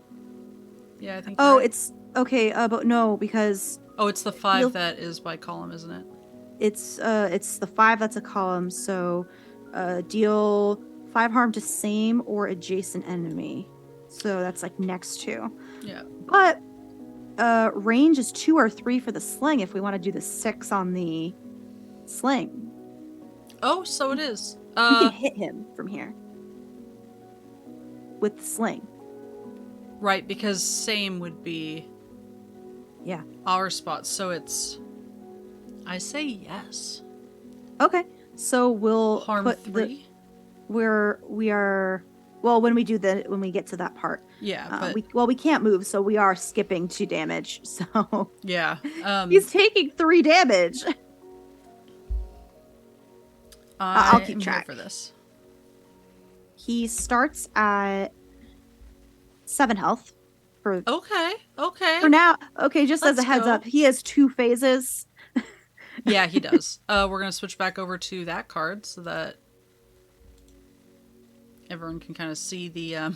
Yeah, I think Oh, right. it's... Okay, but no, because... Oh, it's the 5 that is by column, isn't it? It's the 5 that's a column, so deal 5 harm to same or adjacent enemy. So that's like next to. Yeah. But range is 2 or 3 for the sling if we want to do the 6 on the sling. Oh, so it is. We can hit him from here with the sling. Right, because same would be our spot. So it's... I say yes. Okay, so we'll harm put 3? we are... Well, when we get to that part. Yeah, but... we can't move, so we are skipping 2 damage, so... Yeah. He's taking 3 damage. I'll keep track for this. He starts at 7 health. Okay. For now, okay, just Let's as a heads go. up, he has 2 phases. Yeah, he does. We're going to switch back over to that card so that everyone can kind of see the...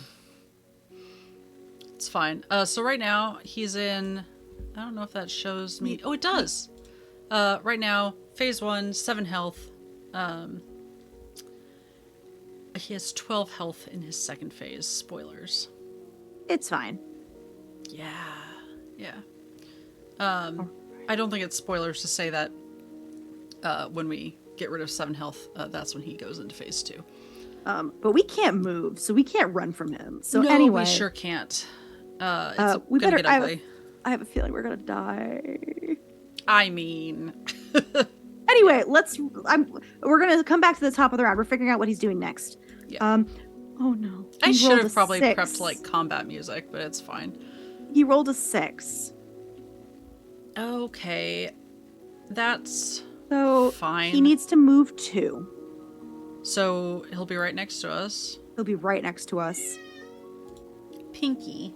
It's fine. So right now, he's in... I don't know if that shows me... Oh, it does! Right now, phase 1, 7 health. He has 12 health in his second phase. Spoilers. It's fine. Yeah. Yeah. I don't think it's spoilers to say that when we get rid of 7 health, that's when he goes into phase 2. But we can't move, so we can't run from him. So no, anyway, we sure can't. We better. Get ugly. I have a feeling we're gonna die. I mean. Anyway, we're gonna come back to the top of the round. We're figuring out what he's doing next. Yeah. Oh no. I should have probably 6. prepped like combat music, but it's fine. He rolled a 6. Okay. That's so fine. He needs to move 2. So he'll be right next to us. He'll be right next to us. Pinky.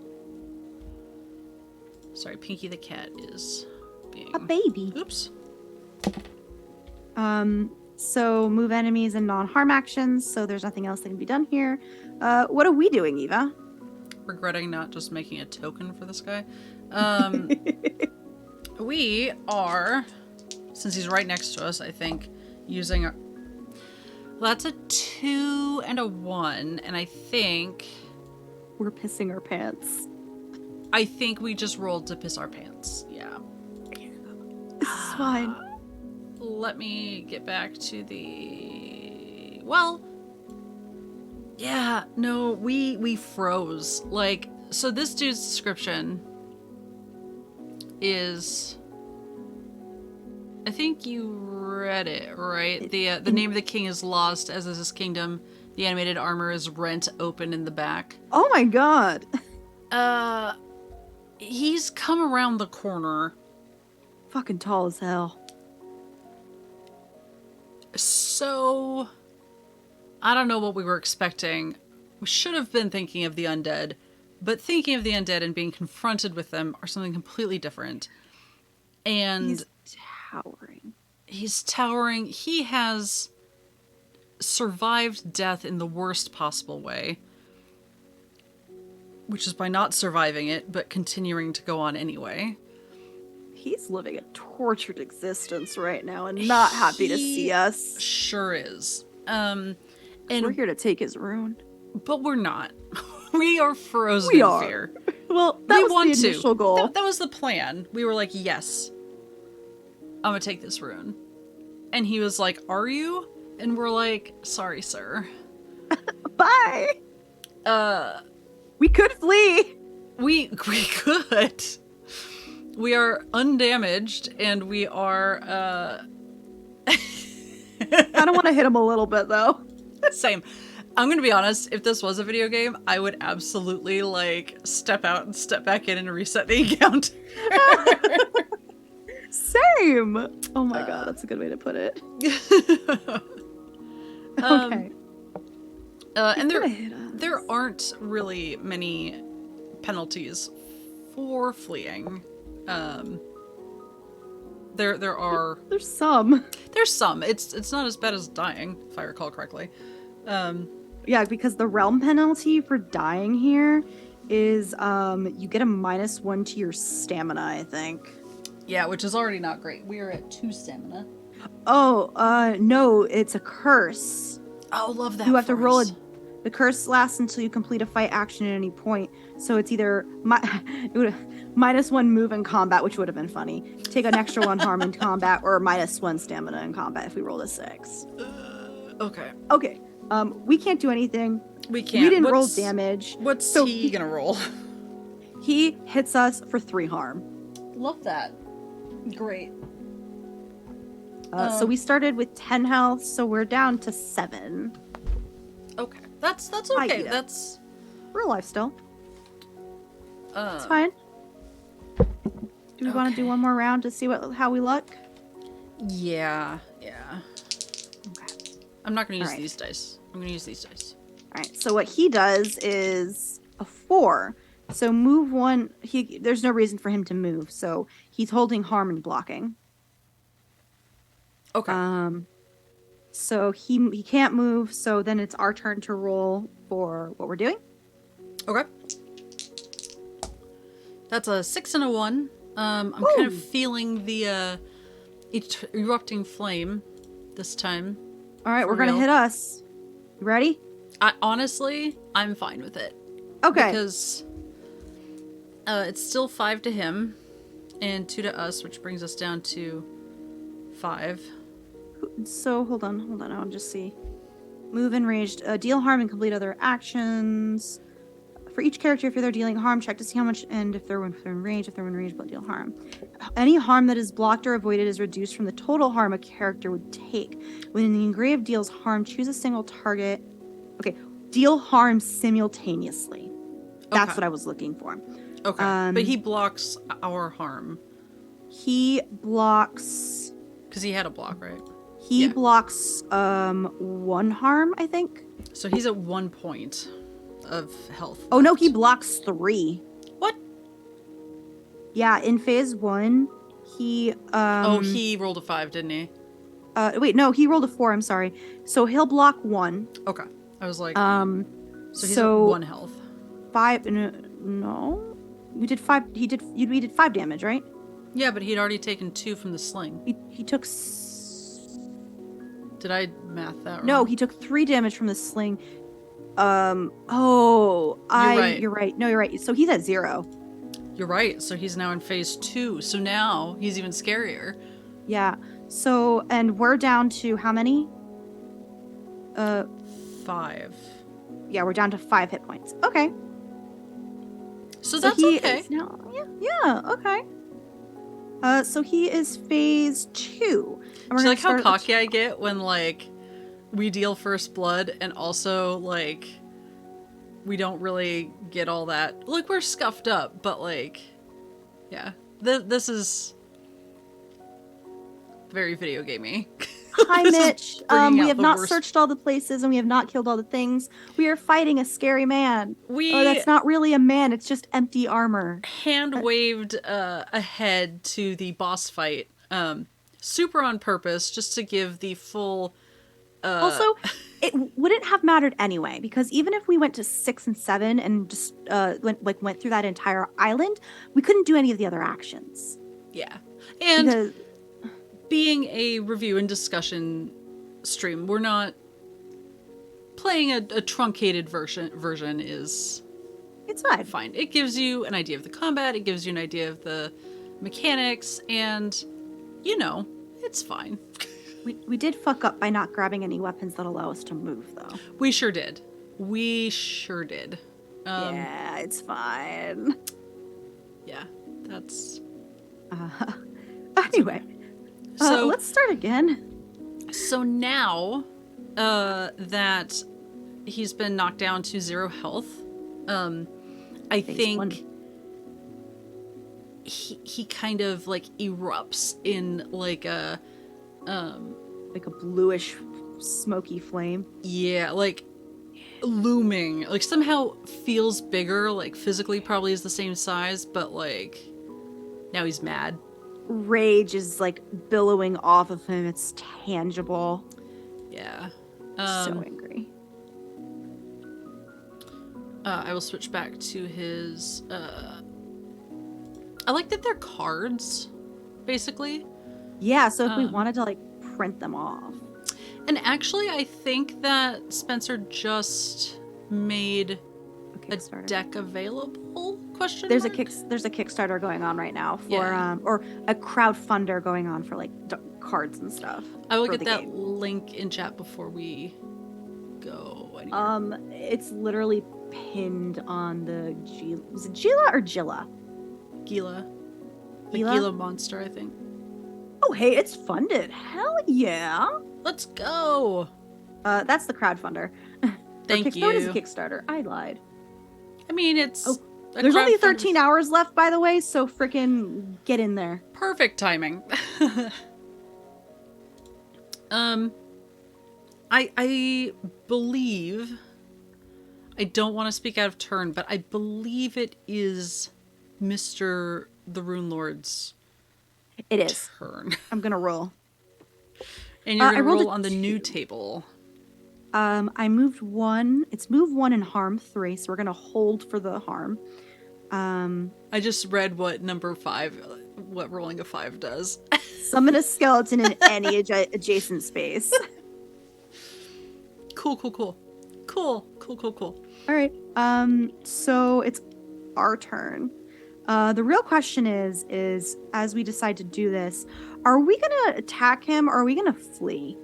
Sorry, Pinky the cat is being... A baby. Oops. So move enemies and non-harm actions, so there's nothing else that can be done here. What are we doing, Eva? Regretting not just making a token for this guy. We are, since he's right next to us, I think, using our... Well, that's a 2 and a 1, and I think... We're pissing our pants. I think we just rolled to piss our pants. Yeah. It's fine. Let me get back to the... Well... Yeah, no, we froze. Like, so this dude's description is... I think you read it, right? The name of the king is lost, as is his kingdom. The animated armor is rent open in the back. Oh my god. He's come around the corner. Fucking tall as hell. So... I don't know what we were expecting. We should have been thinking of the undead, but thinking of the undead and being confronted with them are something completely different. And he's towering. He's towering. He has survived death in the worst possible way, which is by not surviving it, but continuing to go on anyway. He's living a tortured existence right now and not happy to see us. Sure is. And we're here to take his rune. But we're not. We are frozen in fear. Well, that was the initial goal. That was the plan. We were like, yes, I'm gonna take this rune. And he was like, are you? And we're like, sorry, sir. Bye. We could flee. We could. We are undamaged, and we are I don't want to hit him a little bit though. same. I'm gonna be honest, if this was a video game, I would absolutely like step out and step back in and reset the account. Same. Oh my god, that's a good way to put it. Okay. And gonna hit us. there aren't really many penalties for fleeing. There are. There's some. There's some. It's not as bad as dying, if I recall correctly. Yeah, because the realm penalty for dying here is you get a -1 to your stamina, I think. Yeah, which is already not great. We are at 2 stamina. Oh, no, it's a curse. Oh, love that. You have to roll the curse lasts until you complete a fight action at any point. So it's either -1 move in combat, which would have been funny. Take an extra 1 harm in combat, or -1 stamina in combat if we rolled a 6. Okay. Okay. We can't do anything. We can't. We didn't roll damage. What's he gonna roll? He hits us for 3 harm. Love that. Great. So we started with 10 health, so we're down to 7. Okay. That's okay. Yeah. That's We're alive still. It's fine. Do we want to do one more round to see how we look? Yeah. Okay. I'm not gonna use Alright. these dice. I'm gonna use these dice. All right. So what he does is a 4. So move 1. There's no reason for him to move. So he's holding harm and blocking. Okay. So he can't move. So then it's our turn to roll for what we're doing. Okay. That's a 6 and a 1. I'm kind of feeling the erupting flame this time. All right, For we're gonna real. hit us. You ready? Honestly, I'm fine with it. Okay. Because it's still 5 to him and 2 to us, which brings us down to 5. So hold on. I'll just see. Move enraged. Deal harm and complete other actions. For each character, if they're dealing harm, check to see how much, and if they're enraged, but deal harm. Any harm that is blocked or avoided is reduced from the total harm a character would take. When the engrave deals harm, choose a single target. Okay, deal harm simultaneously. That's what I was looking for. Okay. But he blocks our harm. He blocks. Because he had a block, right? He blocks 1 harm, I think. So he's at 1 point of health. Oh no, he blocks 3. What? Yeah, in phase 1, he he rolled a 5, didn't he? wait, no, he rolled a 4, I'm sorry. So he'll block 1. Okay. I was like, So he's at 1 health. 5 no. You did 5 we did 5 damage, right? Yeah, but he'd already taken 2 from the sling. He took Did I math that wrong? No, he took 3 damage from the sling. You're right. No, you're right. So he's at 0. You're right. So he's now in phase 2. So now he's even scarier. Yeah. So, and we're down to how many? 5. Yeah, we're down to 5 hit points. Okay. So that's he okay. is now, yeah, okay. So he is phase 2. And Do you like how cocky I get when, like, we deal first blood and also, like, we don't really get all that. Like, we're scuffed up, but, like, yeah. This is very video gamey. Hi, Mitch. We have not worst. searched all the places and we have not killed all the things. We are fighting a scary man. We that's not really a man. It's just empty armor. hand waved ahead to the boss fight, super on purpose, just to give the full. Also, it wouldn't have mattered anyway, because even if we went to 6 and 7 and just went through that entire island, we couldn't do any of the other actions. Yeah, and because being a review and discussion stream, we're not playing a truncated version is. It's fine. Fine. It gives you an idea of the combat. It gives you an idea of the mechanics, and it's fine. We did fuck up by not grabbing any weapons that allow us to move, though. We sure did. We sure did. Yeah, it's fine. Yeah, that's... Anyway, So, let's start again. so now that he's been knocked down to 0 health, I Phase think one. he kind of like erupts in like a Like a bluish, smoky flame. yeah, like looming, like somehow feels bigger, like physically probably is the same size, but like now he's mad. Rage is like billowing off of him. It's tangible. Yeah. So angry. I will switch back to his I like that they're cards, basically. Yeah, so if we wanted to like print them off. And actually I think that Spencer just made a deck available? Question There's mark? there's a Kickstarter going on right now for Yeah. or a crowdfunder going on for like cards and stuff. I will get that link in chat before we go anywhere. It's literally pinned on the is it Gila or Gila? Gila. The Gila? Gila monster, I think. Oh, hey, it's funded. Hell yeah. Let's go. That's the crowdfunder. Thank you. What is a Kickstarter? I lied. I mean, it's... Oh, there's only 13 hours left, by the way, so freaking get in there. Perfect timing. I believe... I don't want to speak out of turn, but I believe it is Mr. the Rune Lord's turn. I'm gonna roll. And you're gonna roll on the new table. I moved 1. It's move 1 and harm 3, so we're gonna hold for the harm. I just read what number 5, what rolling a 5 does. Summon a skeleton in any adjacent space. Cool. All right. So it's our turn. The real question is as we decide to do this, are we gonna attack him or are we gonna flee?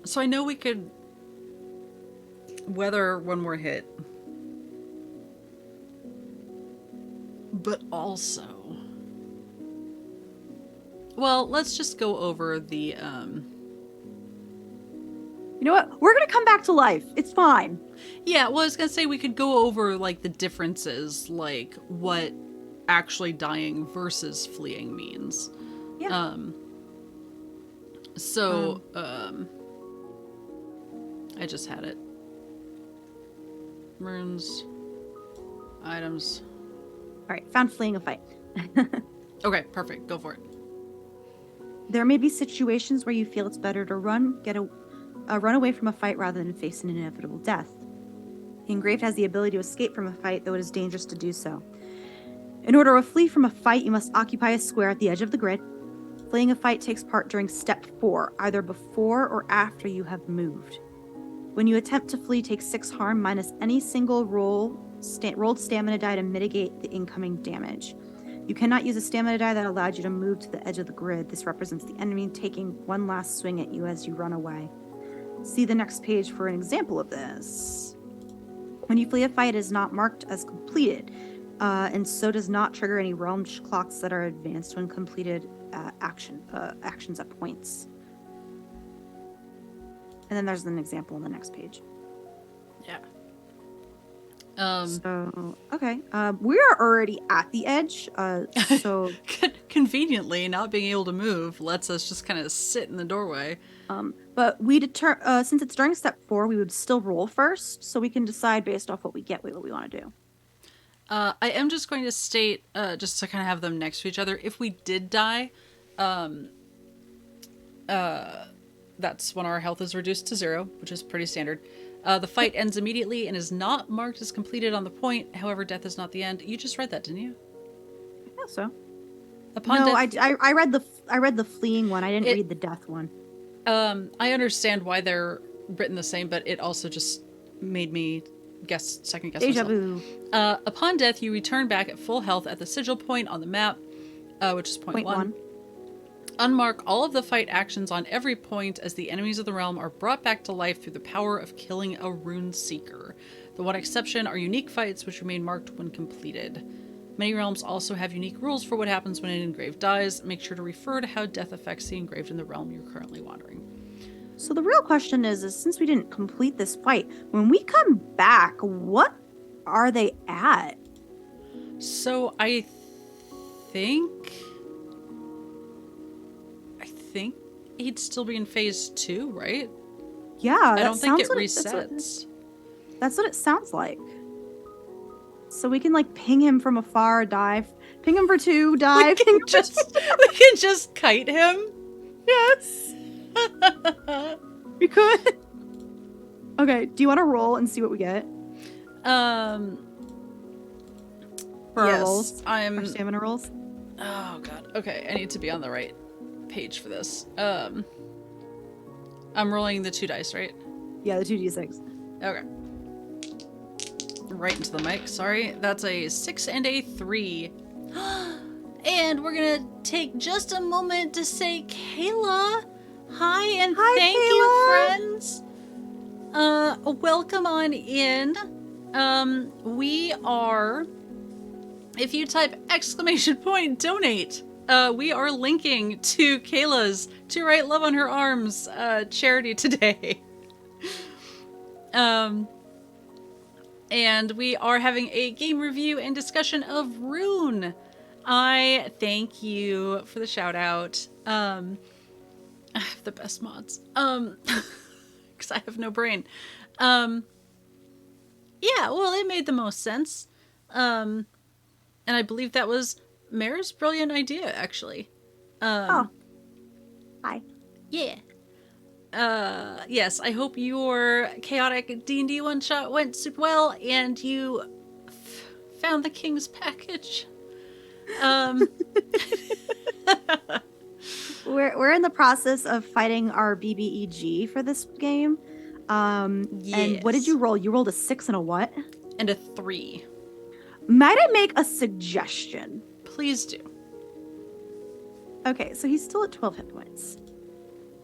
So I know we could weather one more hit. But also... Well, let's just go over the... You know what? We're gonna come back to life. It's fine. Yeah, well, I was gonna say we could go over, like, the differences, like, what actually dying versus fleeing means. Yeah. I just had it. Runes. Items. Alright, found fleeing a fight. Okay, perfect. Go for it. There may be situations where you feel it's better to run away from a fight rather than face an inevitable death. The engraved has the ability to escape from a fight, though it is dangerous to do so. In order to flee from a fight, you must occupy a square at the edge of the grid. Fleeing a fight takes part during step 4, either before or after you have moved. When you attempt to flee, take 6 harm minus any single rolled stamina die to mitigate the incoming damage. You cannot use a stamina die that allowed you to move to the edge of the grid. This represents the enemy taking one last swing at you as you run away. See the next page for an example of this. When you flee a fight, it is not marked as completed, and so does not trigger any realm clocks that are advanced when completed actions at points. And then there's an example on the next page. Yeah. Okay. We are already at the edge. So conveniently, not being able to move lets us just kind of sit in the doorway. But we since it's during step 4, we would still roll first, so we can decide based off what we get what we want to do. I am just going to state, just to kind of have them next to each other, if we did die, that's when our health is reduced to 0, which is pretty standard. The fight ends immediately and is not marked as completed on the point. However, death is not the end. You just read that, didn't you? I guess so. I read the fleeing one. I didn't read the death one. I understand why they're written the same, but it also just made me second guess Deja myself. vu. Upon death, you return back at full health at the sigil point on the map, which is point 1. Unmark all of the fight actions on every point as the enemies of the realm are brought back to life through the power of killing a rune seeker. The one exception are unique fights, which remain marked when completed. Many realms also have unique rules for what happens when an engraved dies. Make sure to refer to how death affects the engraved in the realm you're currently wandering. So the real question is since we didn't complete this fight, when we come back, what are they at? So I think he'd still be in phase 2, right? Yeah, I don't think it resets. That's what it sounds like. So we can like ping him from afar, dive, ping him for 2, dive. We can just kite him. Yes. We could. Okay, do you want to roll and see what we get? For our rolls? Our stamina rolls? Oh god. Okay, I need to be on the right page for this. I'm rolling the 2 dice, right? Yeah, the 2d6. Okay. Right into the mic, sorry. That's a 6 and a 3. And we're gonna take just a moment to say, Kayla, hi and thank Kayla. you, friends. Welcome on in. We are, if you type !donate, we are linking to Kayla's To Write Love on Her Arms charity today. And we are having a game review and discussion of Rune. I thank you for the shout out. I have the best mods. Because I have no brain. Yeah, well, it made the most sense. And I believe that was Mare's brilliant idea, actually. Hi. Yeah. Yes, I hope your chaotic D&D one-shot went super well, and you found the king's package. We're in the process of fighting our BBEG for this game. Yes. And what did you roll? You rolled a 6 and a what? And a 3. Might I make a suggestion? Please do. Okay, so he's still at 12 hit points.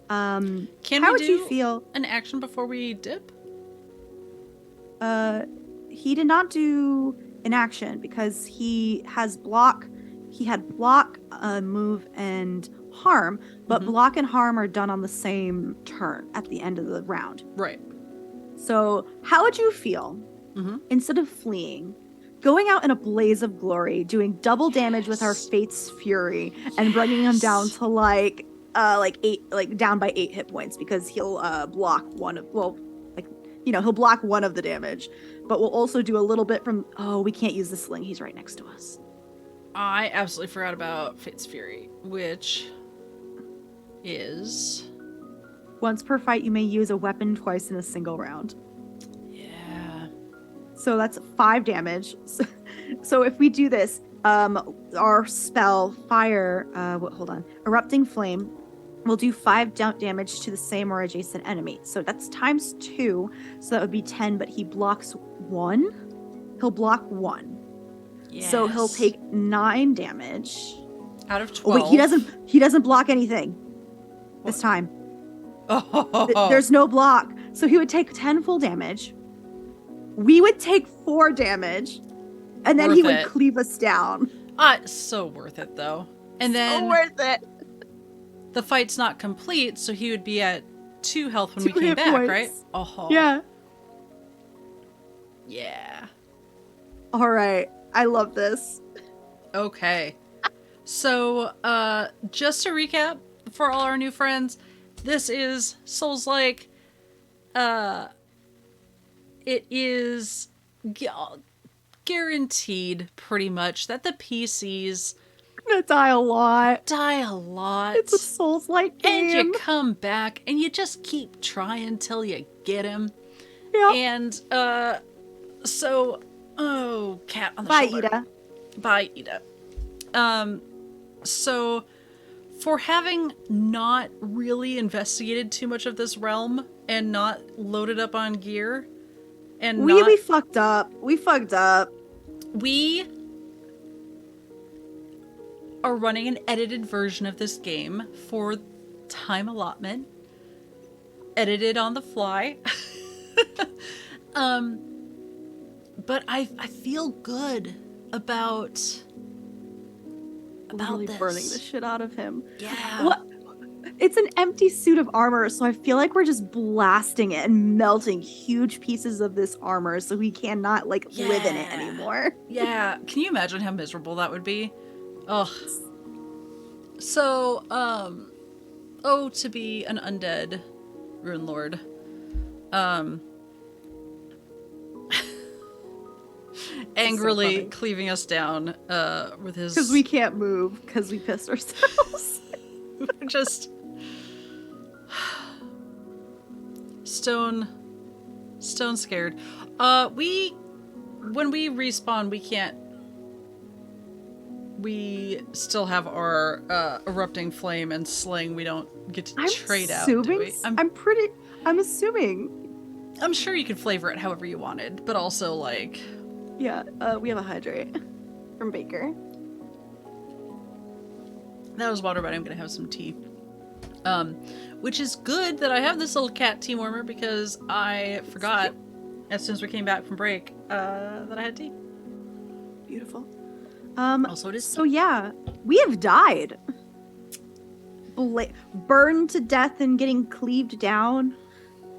Can how we would do you feel? an action before we dip? He did not do an action because he has block. He had block, move, and harm, but block and harm are done on the same turn at the end of the round. Right. So how would you feel instead of fleeing, going out in a blaze of glory, doing double damage with our Fate's Fury, and bringing him down to like 8, down by 8 hit points because he'll block one of, he'll block one of the damage, but we'll also do a little bit from, we can't use the sling, he's right next to us. I absolutely forgot about Fate's Fury, which is... Once per fight, you may use a weapon twice in a single round. Yeah. So that's 5 damage. So if we do this, our spell, Fire, Erupting Flame, will do 5 damage to the same or adjacent enemy. So that's times 2, so that would be 10, but he blocks 1. He'll block 1. Yes. So he'll take 9 damage. Out of 12. Oh, wait, he doesn't block anything this time. Oh. There's no block. So he would take 10 full damage. We would take 4 damage. And then he would cleave us down. So worth it, though. And then... So worth it. The fight's not complete, so he would be at 2 health when 2 we came back, points. right? Oh. Yeah. Yeah. All right. I love this. Okay. So, just to recap for all our new friends, this is Souls-like. It is guaranteed, pretty much, that the PCs die a lot. It's a Souls-like game. And you come back, and you just keep trying till you get him. Yeah. And, so... Oh, cat on the shoulder. Ida. Bye, Ida. So, for having not really investigated too much of this realm and not loaded up on gear, and we fucked up. We are running an edited version of this game for time allotment. Edited on the fly. But I feel good about Literally this. burning the shit out of him. Yeah. What? It's an empty suit of armor, so I feel like we're just blasting it and melting huge pieces of this armor so he cannot live in it anymore. Yeah. Can you imagine how miserable that would be? Ugh. So, to be an undead rune lord. Angrily so cleaving us down with his... Because we can't move, because we pissed ourselves. Just... Stone scared. When we respawn, we can't... We still have our erupting flame and sling. We don't get to trade out, do we? I'm assuming. I'm sure you could flavor it however you wanted, but also, like... Yeah, we have a hydrate from Baker. That was water, but I'm gonna have some tea. Which is good that I have this little cat tea warmer because I forgot as soon as we came back from break that I had tea. Beautiful. Also, it is so yeah, we have died. Burned to death and getting cleaved down.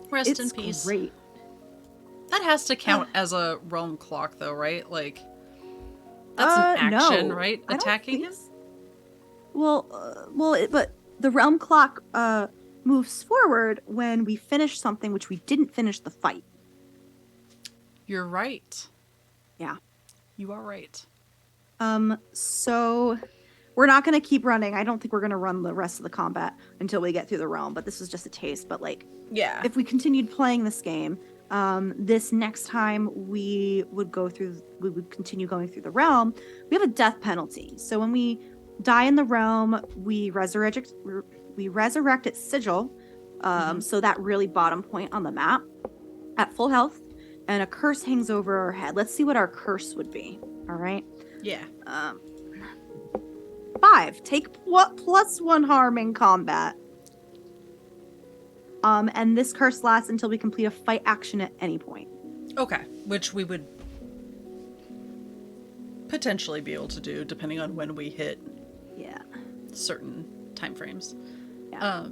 Rest in peace. Great. That has to count as a realm clock, though, right? Like, that's an action, no, right? Attacking him? But the realm clock moves forward when we finish something which we didn't finish the fight. You're right. Yeah. You are right. So we're not going to keep running. I don't think we're going to run the rest of the combat until we get through the realm, but this is just a taste. But like, yeah, if we continued playing this game, this next time we would continue going through the realm, we have a death penalty. So when we die in the realm, we resurrect its sigil. So that really bottom point on the map at full health, and a curse hangs over our head. Let's see what our curse would be. All right. Yeah. 5. Take +1 harm in combat. And this curse lasts until we complete a fight action at any point. Okay, which we would potentially be able to do depending on when we hit certain time frames. Yeah.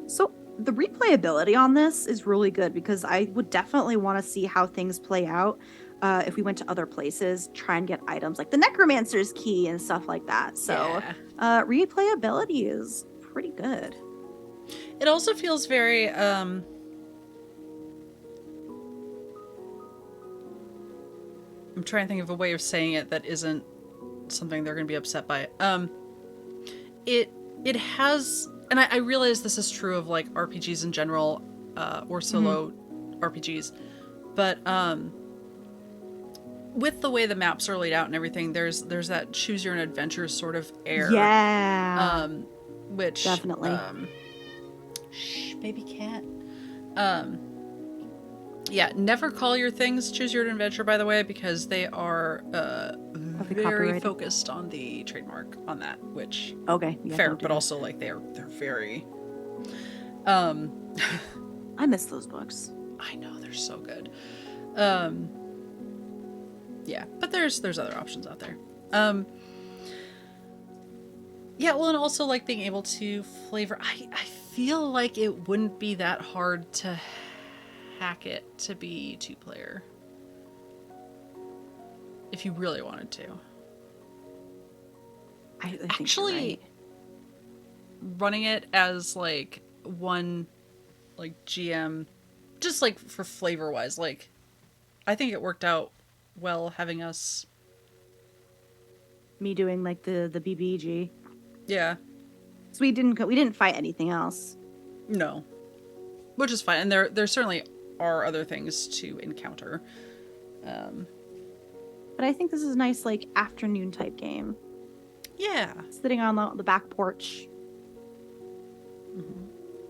So the replayability on this is really good because I would definitely want to see how things play out if we went to other places, try and get items like the Necromancer's Key and stuff like that. So replayability is pretty good. It also feels very I'm trying to think of a way of saying it that isn't something they're going to be upset by. It has, and I realize this is true of like RPGs in general, or solo RPGs, but with the way the maps are laid out and everything, there's that choose your own adventure sort of air. Yeah. Which definitely. Shh, baby cat. Yeah, never call your things choose your own adventure, by the way, because they are very focused on the trademark on that, which fair, but also like they're very I miss those books. I know, they're so good. Yeah, but there's other options out there. Yeah, well, and also like being able to flavor. I feel like it wouldn't be that hard to hack it to be 2-player if you really wanted to. I think actually right. Running it as like one like GM, just like for flavor wise, like I think it worked out well having us. Me doing like the BBG. Yeah. So we didn't fight anything else. No. Which is fine, and there certainly are other things to encounter. But I think this is a nice like afternoon type game. Yeah. Sitting on the back porch.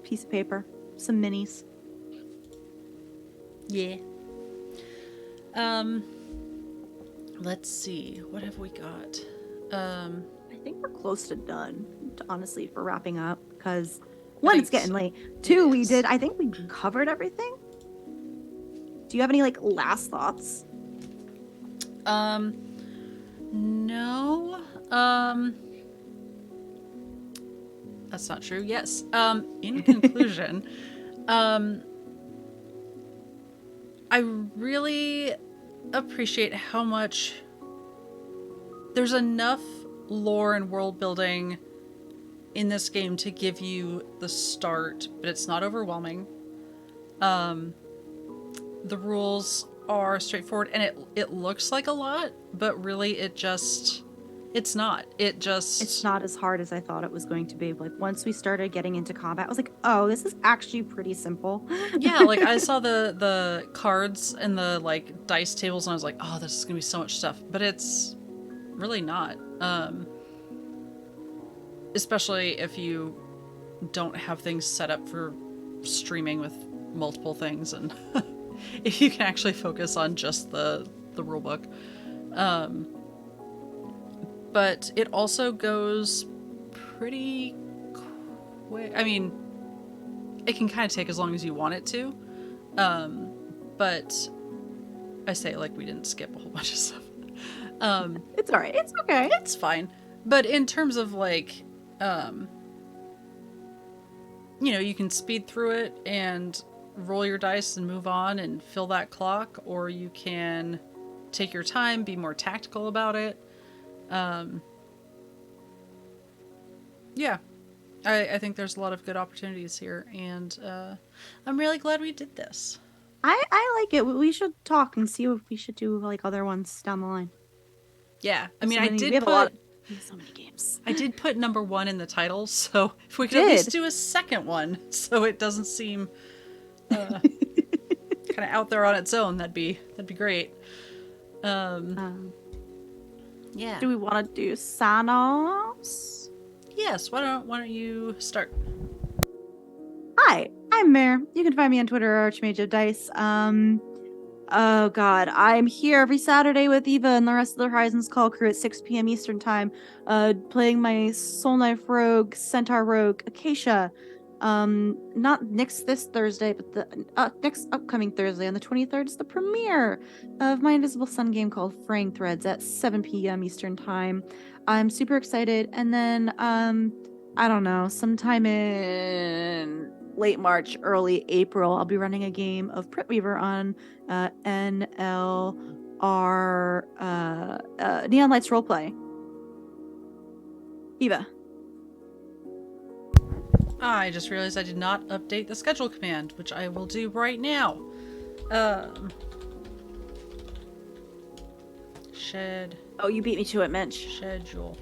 Piece of paper. Some minis. Yeah. Let's see. What have we got? I think we're close to done, honestly, for wrapping up, because I one, think it's getting so. late. It Two, is. I think we covered everything. Do you have any, like, last thoughts? No. That's not true. Yes. In conclusion, um, I really appreciate how much there's enough lore and world building in this game to give you the start, but it's not overwhelming. Um, the rules are straightforward, and it looks like a lot, but really it's not. It's not as hard as I thought it was going to be. Like, once we started getting into combat, I was like, oh, this is actually pretty simple. Yeah, like I saw the cards and the like dice tables, and I was like, oh, this is gonna be so much stuff, but it's really not. Especially if you don't have things set up for streaming with multiple things, and if you can actually focus on just the rule book. But it also goes pretty quick. I mean, it can kind of take as long as you want it to. But I say like we didn't skip a whole bunch of stuff. It's all right. It's okay. It's fine. But in terms of like, you can speed through it and roll your dice and move on and fill that clock, or you can take your time, be more tactical about it. Yeah, I think there's a lot of good opportunities here, and I'm really glad we did this. I like it. We should talk and see if we should do like other ones down the line. Yeah, I We mean, have so many games. I did put number 1 in the title, so if we could Did. at least do a second one, so it doesn't seem kind of out there on its own, that'd be great. Yeah. Do we want to do Sanos? Yes. Why don't you start? Hi, I'm Mare. You can find me on Twitter, Archmage of Dice. Oh god, I'm here every Saturday with Eva and the rest of the Horizons Call crew at 6 p.m. Eastern Time, playing my Soul Knife Rogue, Centaur Rogue, Acacia. Not this Thursday, but the next upcoming Thursday on the 23rd is the premiere of my Invisible Sun game called Fraying Threads at 7 p.m. Eastern Time. I'm super excited, and then I don't know, sometime in late March, early April, I'll be running a game of Print Weaver on NLR Neon Lights Roleplay. Eva. I just realized I did not update the schedule command, which I will do right now. Shed. Oh, you beat me to it, Mensch. Schedule.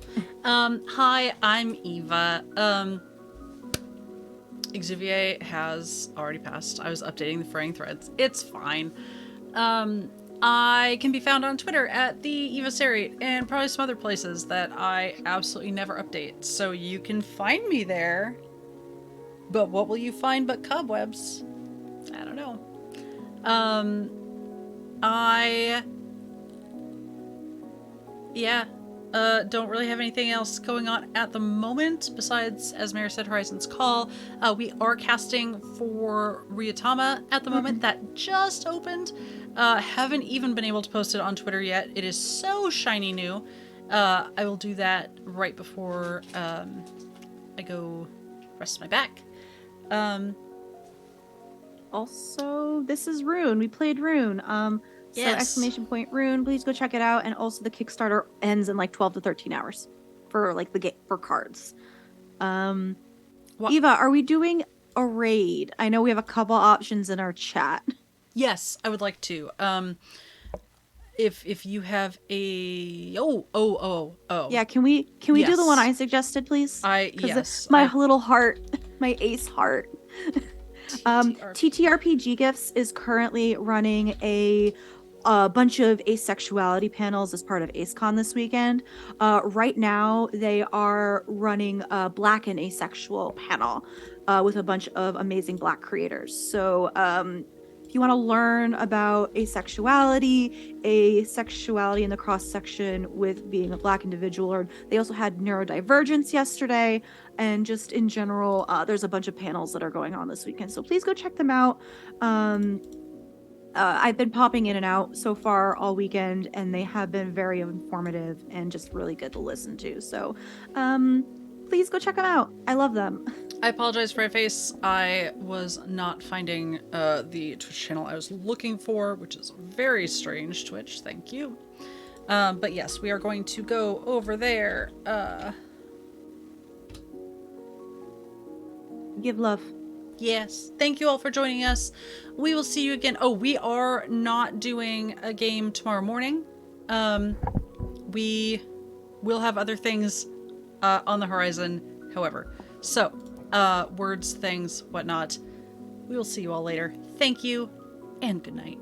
Hi, I'm Eva. Xavier has already passed. I was updating the Fraying Threads. It's fine. I can be found on Twitter at the Eva Sarate and probably some other places that I absolutely never update. So you can find me there. But what will you find but cobwebs? I don't know. Don't really have anything else going on at the moment besides, as Mare said, Horizons Call. We are casting for Ryutama at the moment. That just opened. Haven't even been able to post it on Twitter yet. It is so shiny new. I will do that right before I go rest my back. Also, this is Rune. We played Rune. Yes. So !Rune, please go check it out. And also the Kickstarter ends in like 12 to 13 hours for like the game for cards. Eva, are we doing a raid? I know we have a couple options in our chat. Yes, I would like to. If you have a Yeah, can we do the one I suggested, please? My little heart, my ace heart. TTRPG Gifts is currently running a bunch of asexuality panels as part of AceCon this weekend. Right now, they are running a Black and Asexual panel with a bunch of amazing Black creators. So If you want to learn about asexuality, sexuality in the cross section with being a Black individual, or they also had neurodivergence yesterday, and just in general, there's a bunch of panels that are going on this weekend. So please go check them out. I've been popping in and out so far all weekend, and they have been very informative and just really good to listen to. So please go check them out. I love them. I apologize for my face. I was not finding the Twitch channel I was looking for, which is very strange, Twitch. Thank you. But yes, we are going to go over there. Give love. Yes. Thank you all for joining us. We will see you again. Oh, we are not doing a game tomorrow morning. We will have other things on the horizon, however. So, words, things, whatnot. We will see you all later. Thank you, and good night.